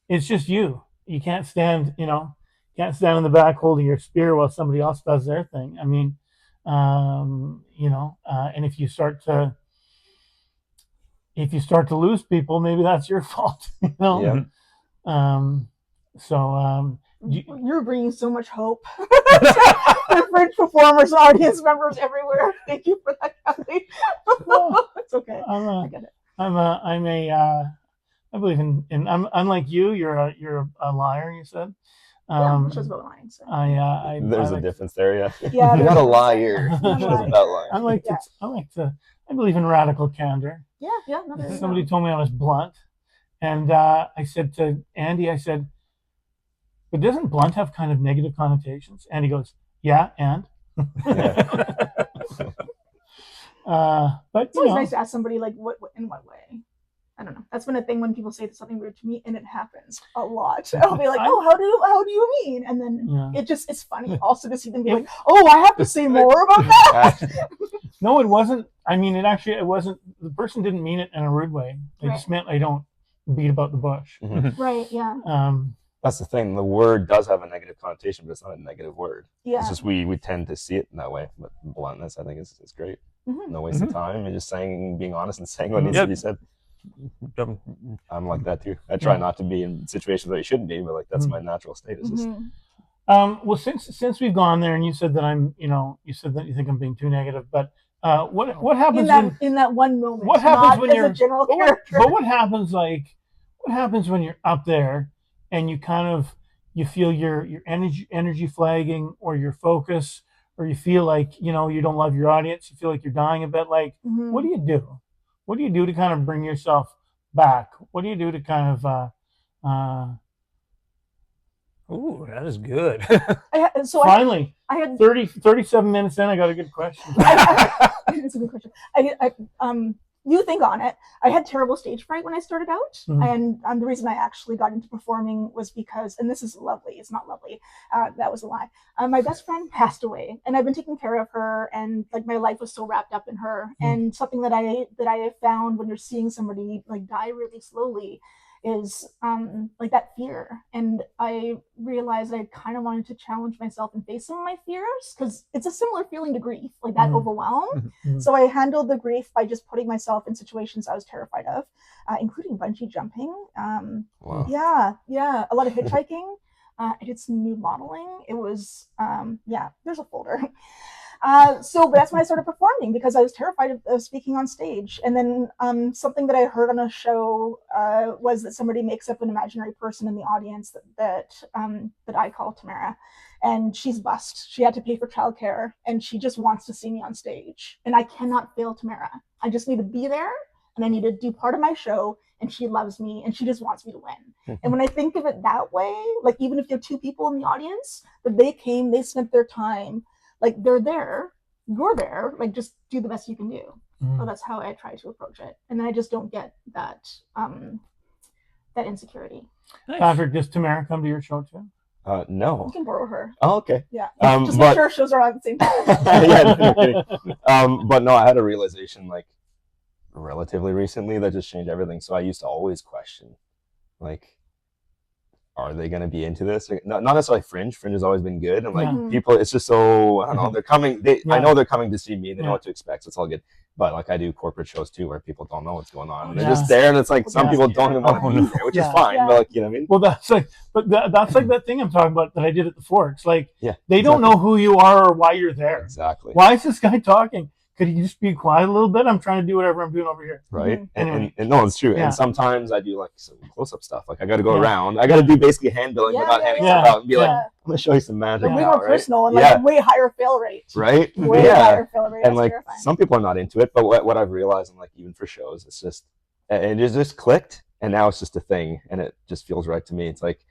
it's just you. You can't stand in the back holding your spear while somebody else does their thing. I mean, and if you start to lose people, maybe that's your fault. You're bringing so much hope to Fringe performers, audience members everywhere. Thank you for that, Kathy. It's okay. I get it. I believe in I'm unlike you. You're a liar. You said. Yeah, show's about lying. So. There's a like, difference there, yeah. Yeah, You there's gotta a lie difference here. there. Show's about lying. I believe in radical candor. Yeah, no, there you Somebody go. told me I was blunt, and I said to Andy, I said, "But doesn't blunt have kind of negative connotations?" And he goes, "Yeah, and." But It's always nice to ask somebody like, what in what way? I don't know. That's been a thing when people say something weird to me, and it happens a lot. I'll be like, "Oh, how do you mean?" And then it's funny also to see them be like, "Oh, I have to say more about that." No, it wasn't. I mean, it wasn't. The person didn't mean it in a rude way. They just meant I don't beat about the bush. Right. Yeah. That's the thing. The word does have a negative connotation, but it's not a negative word. Yeah. It's just we tend to see it in that way. But bluntness, I think, is great. No waste of time. And just being honest and saying what needs to be said. I'm like that too. I try not to be in situations that you shouldn't be, but like that's my natural state. It's just... Well, since we've gone there, and you said that you said that you think I'm being too negative, but what happens in that one moment? What happens when you're a general character? But what happens when you're up there and you feel your energy flagging, or your focus, or you feel like you don't love your audience, you feel like you're dying a bit. Like, what do you do? What do you do to kind of bring yourself back? What do you do to kind of Ooh, that is good. Finally, I had 37 minutes in, I got a good question. It's a good question. You think on it. I had terrible stage fright when I started out, and the reason I actually got into performing was because, and this is lovely, it's not lovely, that was a lie. My best friend passed away, and I've been taking care of her, and like my life was so wrapped up in her. And something that I have found when you're seeing somebody like die really slowly is like that fear. And I realized I kind of wanted to challenge myself and face some of my fears, because it's a similar feeling to grief, like that overwhelm. So I handled the grief by just putting myself in situations I was terrified of, including bungee jumping. Wow. Yeah, a lot of hitchhiking. I did some nude modeling. It was there's a folder. But that's when I started performing, because I was terrified of speaking on stage. And then something that I heard on a show was that somebody makes up an imaginary person in the audience that I call Tamara, and she's bused. She had to pay for childcare, and she just wants to see me on stage. And I cannot fail Tamara. I just need to be there, and I need to do part of my show, and she loves me, and she just wants me to win. And when I think of it that way, like even if you have two people in the audience, but they spent their time, like they're there, you're there, like just do the best you can do. So that's how I try to approach it. And then I just don't get that that insecurity. Nice. Patrick, does Tamara come to your show too? No. You can borrow her. Oh, okay. Yeah. Just make sure our shows are on at the same time. But no, I had a realization like relatively recently that just changed everything. So I used to always question, like, are they going to be into this? Like, not necessarily Fringe. Fringe has always been good, and like people, it's just so I don't know. They're coming. I know they're coming to see me. They know what to expect. So it's all good. But like I do corporate shows too, where people don't know what's going on. And they're just there, and it's like some people don't even want to be there, which is fine. But like, you know what I mean? Well, that's like that thing I'm talking about that I did at the Forks. Like, they don't exactly. know who you are or why you're there. Exactly. Why is this guy talking? Could he just be quiet a little bit? I'm trying to do whatever I'm doing over here. Right. Anyway. And no, it's true. And sometimes I do like some close-up stuff. Like I got to go around. I got to do basically hand billing without handing stuff out and be like, I'm going to show you some magic way now, more personal and like way higher fail rate. Right? Way higher fail rate. And like terrifying. Some people are not into it, but what I've realized, and like even for shows, it's just, it just clicked, and now it's just a thing, and it just feels right to me. It's like,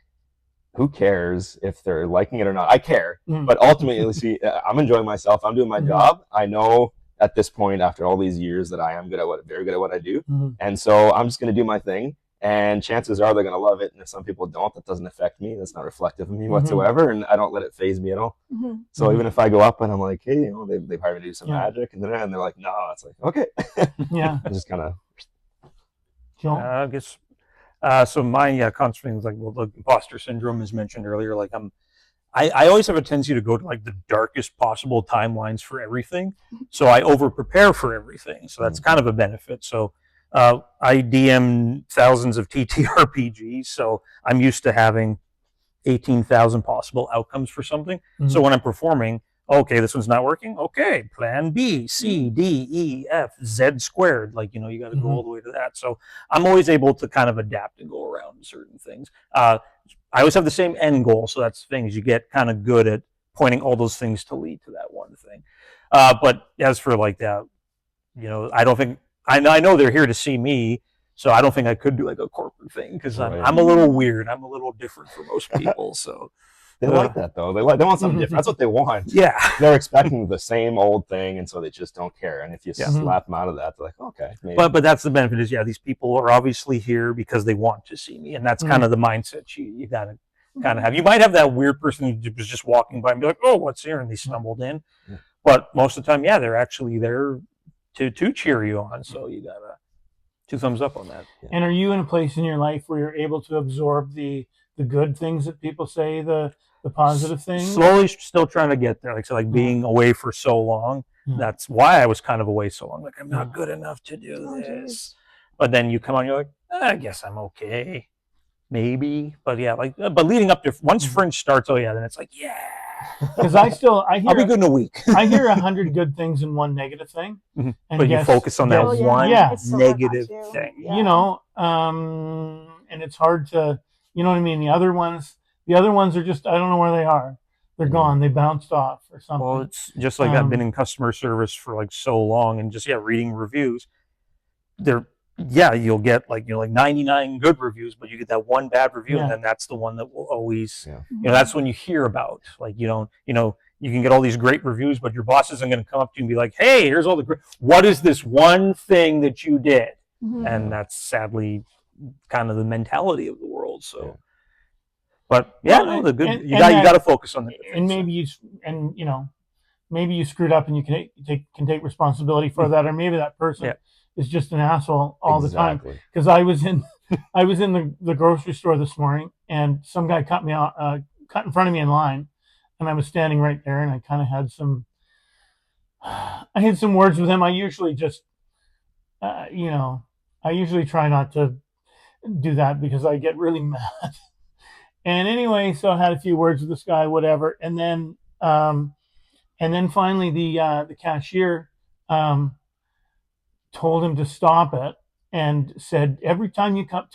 who cares if they're liking it or not? I care, but ultimately, see, I'm enjoying myself. I'm doing my job. I know at this point, after all these years, that I am very good at what I do. And so I'm just going to do my thing. And chances are they're going to love it. And if some people don't, that doesn't affect me. That's not reflective of me whatsoever. And I don't let it faze me at all. So even if I go up and I'm like, hey, you know, they've hired me to do some magic. And they're like, no, it's like, okay. I just kind of. I guess. So my concept is like, well, the imposter syndrome is mentioned earlier. Like I always have a tendency to go to like the darkest possible timelines for everything. So I over prepare for everything. So that's kind of a benefit. So I DM thousands of TTRPGs. So I'm used to having 18,000 possible outcomes for something. So when I'm performing, okay, this one's not working. Okay, plan B, C, D, E, F, Z squared. Like, you know, you got to go all the way to that. So I'm always able to kind of adapt and go around certain things. I always have the same end goal. So that's things you get kind of good at pointing all those things to lead to that one thing. But as for like that, I don't think I know they're here to see me. So I don't think I could do like a corporate thing because I'm a little weird. I'm a little different for most people. So they like that though. They want something different. That's what they want. Yeah, they're expecting the same old thing, and so they just don't care. And if you slap them out of that, they're like, okay. Maybe. But that's the benefit is these people are obviously here because they want to see me, and that's kind of the mindset you got to kind of have. You might have that weird person who was just walking by and be like, oh, what's here, and they stumbled in. Yeah. But most of the time, they're actually there to cheer you on. So you gotta 2 thumbs up on that. Yeah. And are you in a place in your life where you're able to absorb the good things that people say, the positive things? Slowly, still trying to get there. Like being away for so long. That's why I was kind of away so long. Like I'm not good enough to do this. But then you come on, you're like, I guess I'm okay, maybe. But but leading up to once Fringe starts, then it's like, yeah. Because I hear I'll be good in a week. I hear 100 good things and 1 negative thing. And but you focus on that one negative thing. And it's hard to, you know what I mean? The other ones are just, I don't know where they are. They're gone. They bounced off or something. Well, it's just like I've been in customer service for like so long and just reading reviews. You'll get like 99 good reviews, but you get that one bad review, and then that's the one that will always that's when you hear about you can get all these great reviews, but your boss isn't going to come up to you and be like, hey, here's all the great, what is this one thing that you did? And that's sadly kind of the mentality of the world. So but the good you got to focus on the good and maybe you screwed up and you can take responsibility for that, or maybe that person is just an asshole all the time. Because I was in the grocery store this morning, and some guy cut in front of me in line, and I was standing right there, and I kind of had some words with him. I usually just I usually try not to do that because I get really mad. And anyway, so I had a few words with this guy, whatever, and then finally the cashier told him to stop it and said, every time you come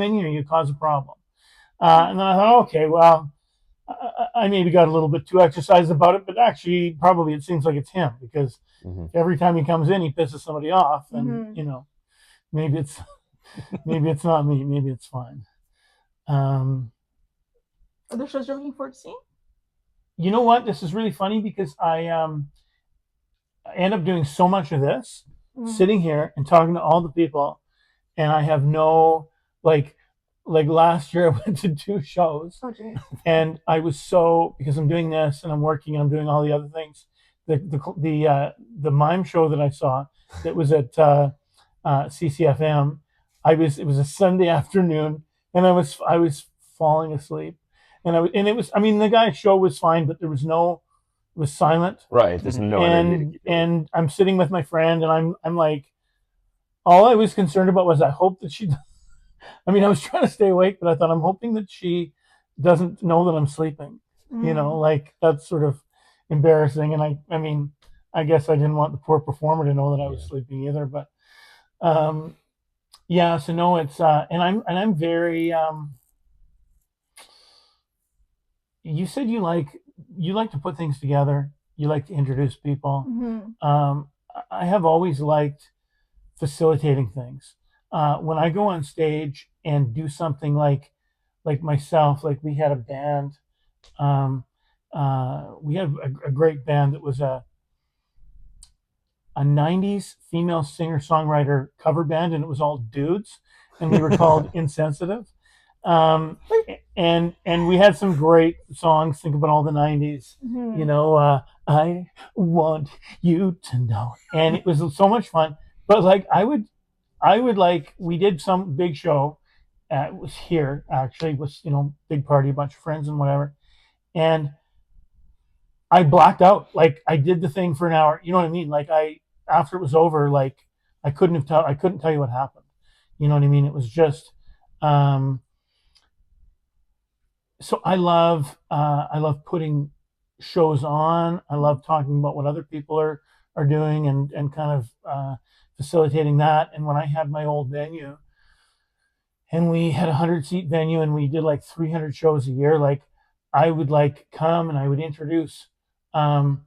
in here, you cause a problem. And then I thought, okay, well, I maybe got a little bit too exercised about it, but actually probably it seems like it's him, because every time he comes in, he pisses somebody off, and maybe it's not me, maybe it's fine. Other shows you're looking forward to seeing? You know what? This is really funny because I end up doing so much of this, sitting here and talking to all the people, and I have no like last year I went to 2 shows, and I was because I'm doing this and I'm working and I'm doing all the other things. The mime show that I saw that was at CCFM, it was a Sunday afternoon, and I was falling asleep, and the guy's show was fine, but there was no. It was silent, right? There's no energy. And I'm sitting with my friend, and I'm like, all I was concerned about was I hope that she. I was trying to stay awake, but I thought I'm hoping that she doesn't know that I'm sleeping. That's sort of embarrassing, and I guess I didn't want the poor performer to know that I was sleeping either. But so no, it's and I'm very. You said you like to put things together. You like to introduce people. I have always liked facilitating things. When I go on stage and do something like myself, like we had a band. We had a great band that was a 90s female singer-songwriter cover band, and it was all dudes, and we were called Insensitive. And we had some great songs. Think about all the 90s, I want you to know, and it was so much fun. But we did some big show. It was here, actually. It was, big party, a bunch of friends and whatever. And I blacked out. Like, I did the thing for an hour. You know what I mean? Like, after it was over, like, I couldn't tell you what happened. You know what I mean? It was just, so I love putting shows on. I love talking about what other people are doing and kind of facilitating that. And when I had my old venue, and we had a 100-seat venue, and we did like 300 shows a year. Like I would like come and I would introduce the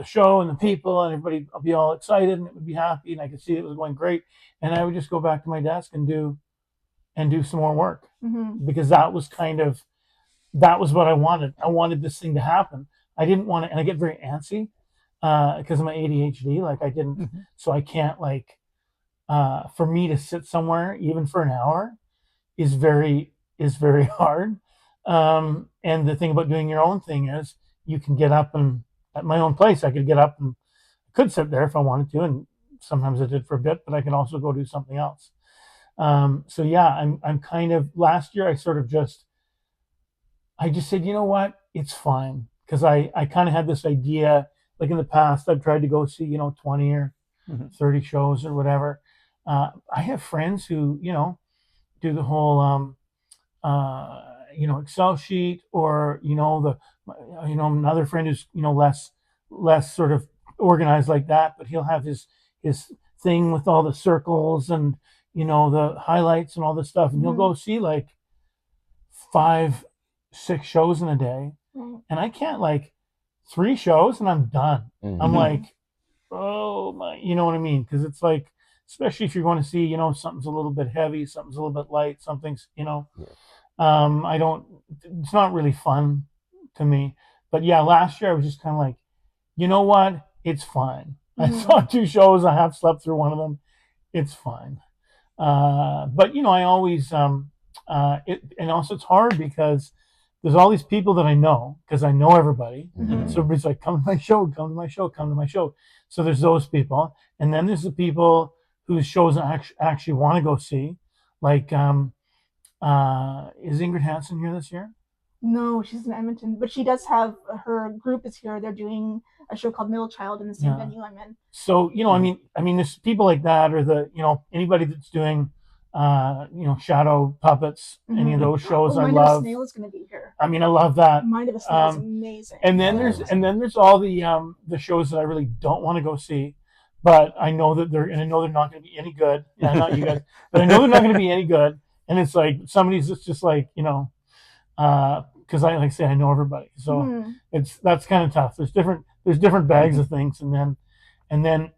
show and the people, and everybody would be all excited and it would be happy, and I could see it was going great, and I would just go back to my desk and do some more work, because that was what I wanted. I wanted this thing to happen. I didn't want it, and I get very antsy because of my ADHD. Like I didn't, so I can't like. For me to sit somewhere even for an hour is very hard. And the thing about doing your own thing is you can get up, and at my own place I could get up and could sit there if I wanted to, and sometimes I did for a bit, but I could also go do something else. So yeah, I'm kind of, last year I just said, you know what, it's fine, because I kind of had this idea, like in the past I've tried to go see 20 or 30 shows or whatever. I have friends who, do the whole, Excel sheet, or, another friend who's, less sort of organized like that, but he'll have his thing with all the circles and, the highlights and all this stuff. And he'll go see like 5-6 shows in a day. And I can't, like 3 shows and I'm done. I'm like, oh my, you know what I mean? Because it's like, especially if you're going to see, something's a little bit heavy, something's a little bit light, something's, it's not really fun to me. But yeah, last year I was just kind of like, you know what? It's fine. I saw 2 shows. I have slept through one of them. It's fine. But I always, and also it's hard because there's all these people that I know, because I know everybody. So everybody's like, come to my show, come to my show, come to my show. So there's those people. And then there's the people whose shows I actually want to go see. Like, is Ingrid Hansen here this year? No, she's in Edmonton, but she does have, her group is here. They're doing a show called Middle Child in the same venue I'm in. So, I mean, there's people like that, or anybody that's doing, shadow puppets, any of those shows. I Mind love. of a Snail is going to be here. I mean, I love that. Mind of a Snail is amazing. And then there's all the shows that I really don't want to go see, but I know that they're not going to be any good. Yeah, not you guys, but I know they're not going to be any good. And it's like somebody's just like, because I, like I say, I know everybody, so that's kind of tough. There's different bags of things, and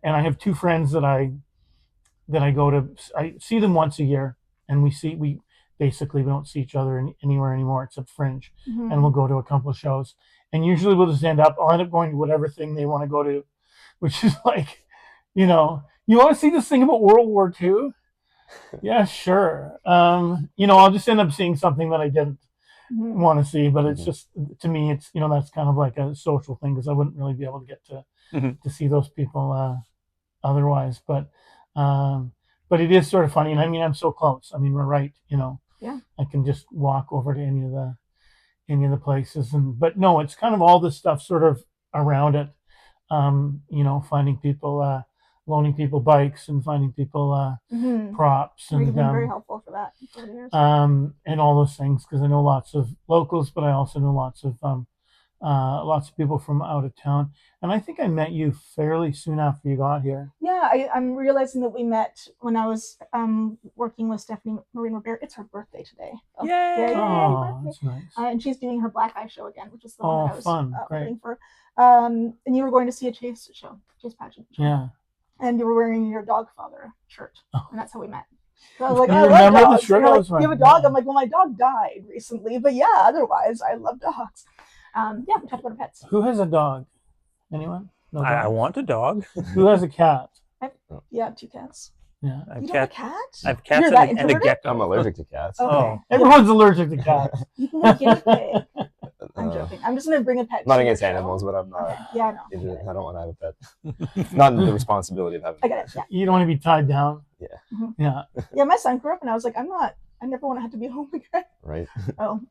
I have 2 friends that I see them once a year, and we basically don't see each other anywhere anymore except Fringe, and we'll go to a couple of shows, and usually we'll just I'll end up going to whatever thing they want to go to, which is like, you want to see this thing about World War II? Yeah, sure. I'll just end up seeing something that I didn't want to see, but it's just, to me, it's, that's kind of like a social thing, because I wouldn't really be able to get to see those people otherwise. But it is sort of funny, and I mean, I'm so close. I mean, we're right. Yeah. I can just walk over to any of the places, but no, it's kind of all this stuff sort of around it. Finding people, loaning people bikes, and finding people props, and You've been very helpful for that. And all those things, because I know lots of locals, but I also know lots of people from out of town. And I think I met you fairly soon after you got here. Yeah, I'm realizing that we met when I was working with Stephanie Marie Robert. It's her birthday today. Yay! Yay! Oh, that's nice. And she's doing her Black Eye show again, which is the one that I was fun. Great. waiting for. And you were going to see a Chase pageant show. Yeah. And you were wearing your Dogfather shirt, and that's how we met. So I was like, You I remember love the dogs. shirt You're I like, was wearing? you have a dog? I'm like, well, my dog died recently, but yeah, otherwise, I love dogs. Yeah, we talked about our pets. Who has a dog? Anyone? No I dogs? want a dog. Who has a cat? I have 2 cats. Yeah. I have You don't have a cat. cat? I have cats You're that and a introverted? gecko. I'm allergic to cats. Okay. Oh, everyone's allergic to cats. You can get a guinea pig. I'm Uh, joking. I'm just gonna bring a pet. Not to against your show. animals, but I'm not. Okay. Yeah, I know. I don't want to have a pet. Not the responsibility of having. I get it. Yeah. You don't want to be tied down. Yeah. Yeah. Yeah, my son grew up, and I was like, I never want to have to be home again. Right. Oh,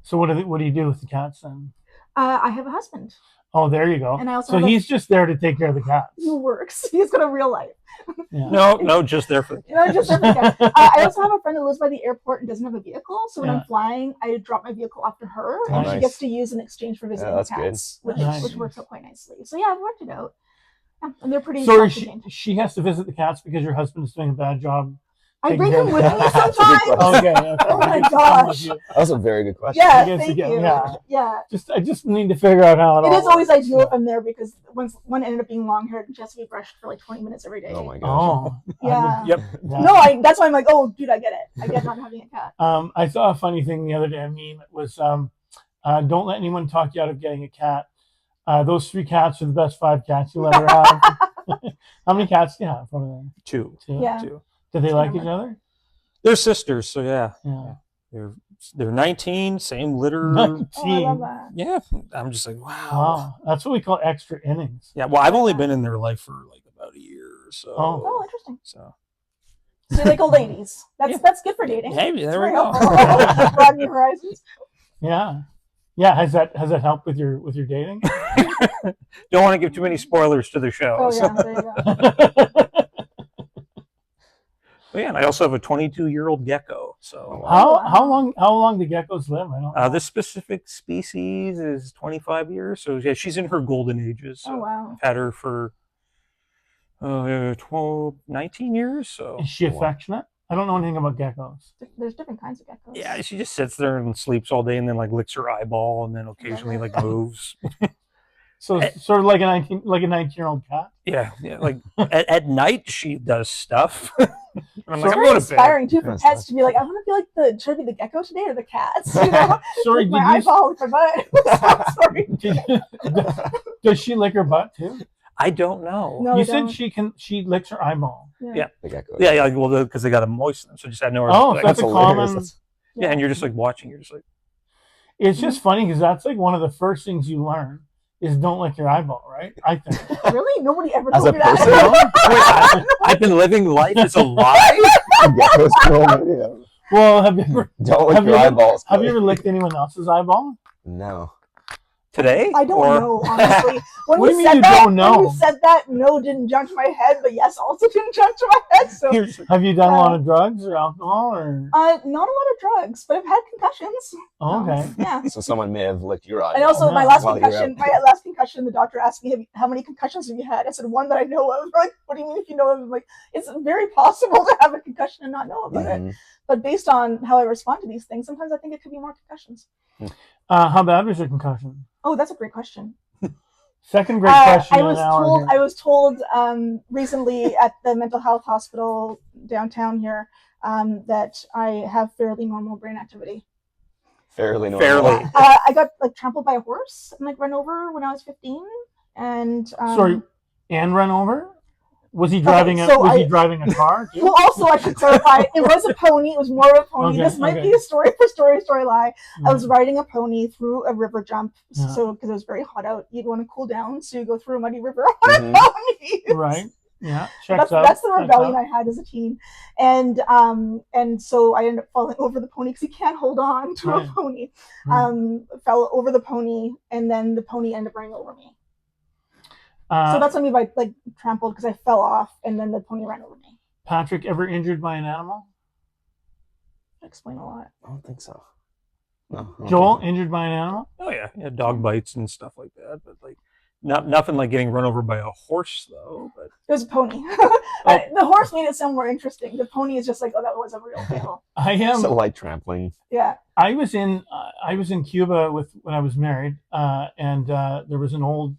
So what do you do with the cats then? I have a husband Oh, there you go. And I also so have a- he's just there to take care of the cats. who works. He's got a real life. Yeah. No, just there for the No, just every cat. I also have a friend that lives by the airport and doesn't have a vehicle. So when Yeah. I'm flying, I drop my vehicle off to her, and Nice. she gets to use in exchange for visiting Yeah, that's the cats, good. Nice. which works out quite nicely. So yeah, I've worked it out. Yeah, and they're pretty So self-contained. she has to visit the cats because your husband is doing a bad job I taking bring care him of with the me cat? That's a good sometimes. question. Okay. Oh my I guess I'm gosh. with you. That was a very good question. Yeah, I guess thank again, you. yeah. Yeah. I just need to figure out how It all is always works. ideal if I'm there because one ended up being long haired and she has to be brushed for like 20 minutes every day. Oh my gosh. Oh. Yeah. Yep. No, that's why I'm like, oh, dude, I get it. I get not having a cat. I saw a funny thing the other day. I mean, it was don't let anyone talk you out of getting a cat. Those 3 cats are the best 5 cats you'll ever have. How many cats do you have? What are they? 2. Yeah. 2. Do they like each Remember. other? They're sisters, so yeah. Yeah. They're 19, same litter. 19. Oh, I love that. Yeah, I'm just like, wow. Wow. That's what we call extra innings. Yeah, well, I've only been in their life for like about a year or so. Oh, interesting. So So you like old ladies. Yeah. That's good for dating. hey, It's there we very go. helpful. Broaden your horizons. Yeah. Yeah. Has that helped with your dating? Don't want to give too many spoilers to the show. Oh so- yeah, there you go. But yeah, and I also have a 22-year-old gecko. So Oh, wow. how long do geckos live? I don't know. this specific species is 25 years. So yeah, she's in her golden ages. So Oh wow. I've had her for 19 years. So Is she Wow. affectionate? I don't know anything about geckos. There's different kinds of geckos. yeah, she just sits there and sleeps all day, and then like licks her eyeball, and then occasionally like moves. So it's sort of like a 19-year-old cat. Yeah, like at night she does stuff. And I'm like, It's I'm very going to bed. inspiring too for Yes, pets to be like, I want to be like should I be the gecko today or the cats? You know? Sorry, Lick my eyeball with my butt. Sorry. Does she lick her butt too? I don't know. No, You I said don't. she licks her eyeball. Yeah. The gecko. Yeah, well, because they got to moisten them, so just I know. Oh, like, so that's a hilarious. common. That's- yeah, and you're just like watching. You're just like, It's just funny because that's like one of the first things you learn is don't lick your eyeball, right? I think. Really? Nobody ever As told a me person, that. wait, I've been living life as a lie. geckos don't- yeah. Well, have you ever Don't lick Have your you ever- eyeballs. have you buddy. ever licked anyone else's eyeball? No. Today? I don't Or- know, honestly. When What you do you said mean you that, don't know? When you said that, no didn't jump to my head, but yes also didn't jump to my head. So You're just like, Have you done a lot of drugs or alcohol or? not a lot of drugs, but I've had concussions. Oh, okay. Yeah. So someone may have licked your eyeball. And also, my no. last While you were concussion, the doctor asked me, how many concussions have you had? I said, one that I know of. Like, what do you mean if you know of? I'm like, it's very possible to have a concussion and not know about it. Mhm. But based on how I respond to these things, sometimes I think it could be more concussions. How bad was your concussion? Oh, that's a great question. Second great question. I in was an hour told. here. I was told recently at the mental health hospital downtown here that I have fairly normal brain activity. Fairly normal. Fairly. I got like trampled by a horse and like run over when I was 15. And Sorry, and run over? Was he driving so was he driving a car? too? well, also I should clarify, it was a pony. It was more of a pony. Okay, This might okay. be a story for story lie. I was Mhm. riding a pony through a river jump, Yeah. so because it was very hot out, you'd want to cool down, so you go through a muddy river on Mhm. a pony. Right. Yeah. Checks That's the checks rebellion out. I had as a teen, and so I ended up falling over the pony because you can't hold on to Right. a pony. Right. Fell over the pony, and then the pony ended up running over me. Uh, So that's what I mean by like trampled because I fell off, and then the pony ran over me. Patrick, ever injured by an animal? That explain a lot. I don't think so. No. I don't Joel, think so. injured by an animal? oh yeah, dog bites and stuff like that. But like, nothing like getting run over by a horse though. But It was a pony. The horse made it sound more interesting. The pony is just like, oh, that was a real deal. I am. So light trampling. Yeah. I was in Cuba when I was married, and there was an old,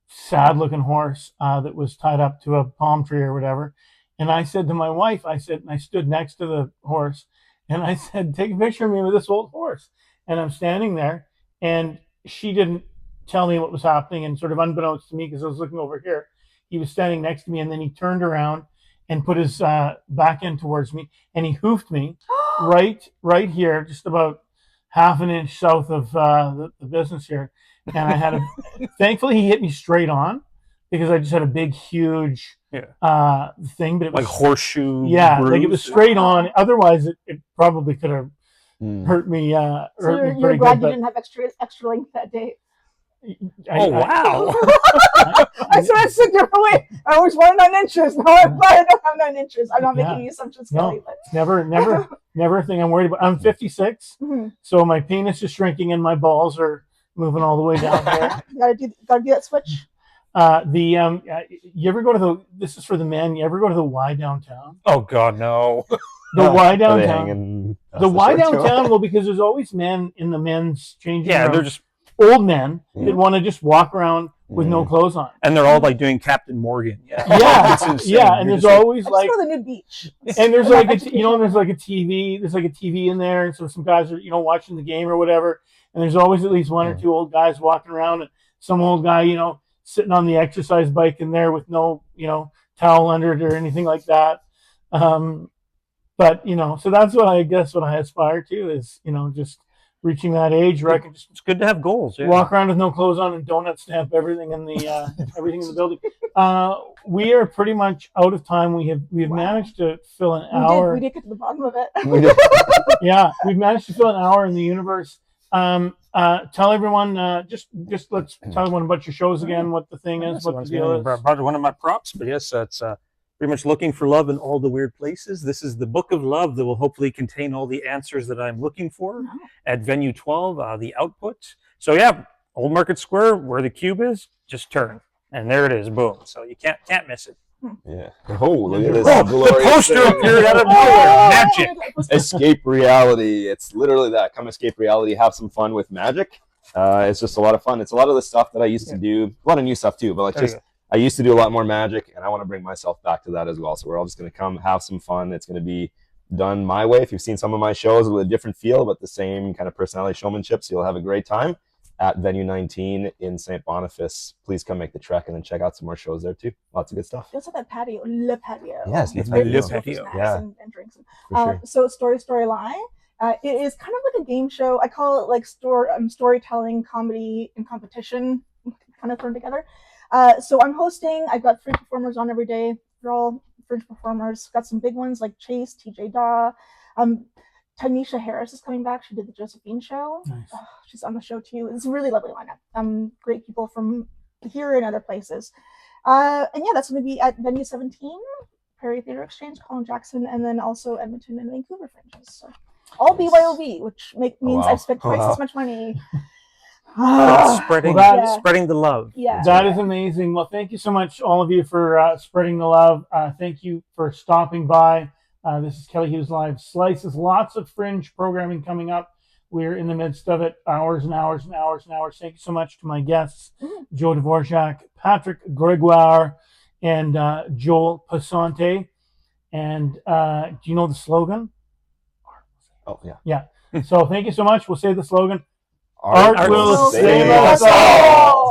sad-looking horse that was tied up to a palm tree or whatever. And I said to my wife, I stood next to the horse, and I said, "Take a picture of me with this old horse." And I'm standing there, and she didn't tell me what was happening, and sort of unbeknownst to me, because I was looking over here, he was standing next to me, and then he turned around and put his back end towards me, and he hoofed me right here, just about half an inch south of the business here. And I had thankfully he hit me straight on because I just had a big, huge thing, but it was like horseshoe. yeah, bruise. like it was straight on. Otherwise, it probably could have Mm. hurt me. So Hurt me you're pretty glad good. you didn't have extra length that day. Oh wow! I said I said differently. I always wanted 9 inches. Now I'm glad I don't have 9 inches. I'm not making any assumptions, Kelly. No, it's never a thing I'm worried about. I'm 56, Mhm. so my penis is shrinking and my balls are moving all the way down here. Gotta do that switch. You ever go to the? This is for the men. You ever go to the Y downtown? Oh God, no. The Y Are they downtown. hanging past The Y short downtown. too? Well, because there's always men in the men's changing Yeah, room. they're just Old men Yeah. that want to just walk around with no clothes on. and they're all like doing Captain Morgan. Yeah, Yeah, it's insane. yeah, and You're there's just like, always I just like, go to the nude beach. and there's Not like, you know, educational. there's like a TV. There's like a TV in there, so some guys are, you know, watching the game or whatever. And there's always at least one or two old guys walking around, and some old guy, you know, sitting on the exercise bike in there with no, you know, towel under it or anything like that. But you know, so that's what I guess what I aspire to is, you know, just reaching that age where I can just it's good to have goals. Yeah. walk around with no clothes on and donut stamp everything in the everything in the building. We are pretty much out of time. We've Wow. managed to fill an hour. We did get to the bottom of it. We did. Yeah, we've managed to fill an hour in the universe. Tell everyone, just let's tell everyone about your shows again, what the thing is, what the deal is. Brought one of my props, but yes, it's pretty much looking for love in all the weird places. This is the book of love that will hopefully contain all the answers that I'm looking for at venue 12, the output. So yeah, Old Market Square, where the cube is, just turn. And there it is, boom. So you can't miss it. Yeah. Oh, look at this Oh, the glorious poster thing. appeared out of nowhere. Magic. Escape reality. It's literally that. Come escape reality. Have some fun with magic. It's just a lot of fun. It's a lot of the stuff that I used to do. A lot of new stuff too, but like There you just I used to do a lot more magic, and I want to bring myself back to that as well. So we're all just going to come have some fun. It's going to be done my way. If you've seen some of my shows with a different feel, but the same kind of personality showmanship, so you'll have a great time at venue 19 in St. Boniface. Please come make the trek and then check out some more shows there too. Lots of good stuff. We also have that patio, Le Patio. Yes, it's Le great Patio. for snacks Yeah. and drinks. For sure. So Storyline. It is kind of like a game show. I call it like storytelling, comedy, and competition kind of thrown together. So I'm hosting. I've got 3 performers on every day. They're all Fringe performers. Got some big ones like Chase, TJ Daw. Tanisha Harris is coming back. She did the Josephine show. Nice. She's on the show too. It's a really lovely lineup. Great people from here and other places. And yeah, that's going to be at venue 17, Prairie Theater Exchange, Colin Jackson, and then also Edmonton and Vancouver Fringes. So all BYOB, which means wow. I've spent twice Wow. as much money. Spreading, Well, spreading the love. Yeah. That is amazing. Well, thank you so much, all of you, for spreading the love. Thank you for stopping by. This is Kelly Hughes Live Slices. Lots of Fringe programming coming up. We're in the midst of it. Hours and hours and hours and hours. Thank you so much to my guests, Joe Dworschak, Patrick Gregoire, and Joel Passante. And do you know the slogan? Oh, yeah. Yeah. So thank you so much. We'll say the slogan. Art will save save us us all.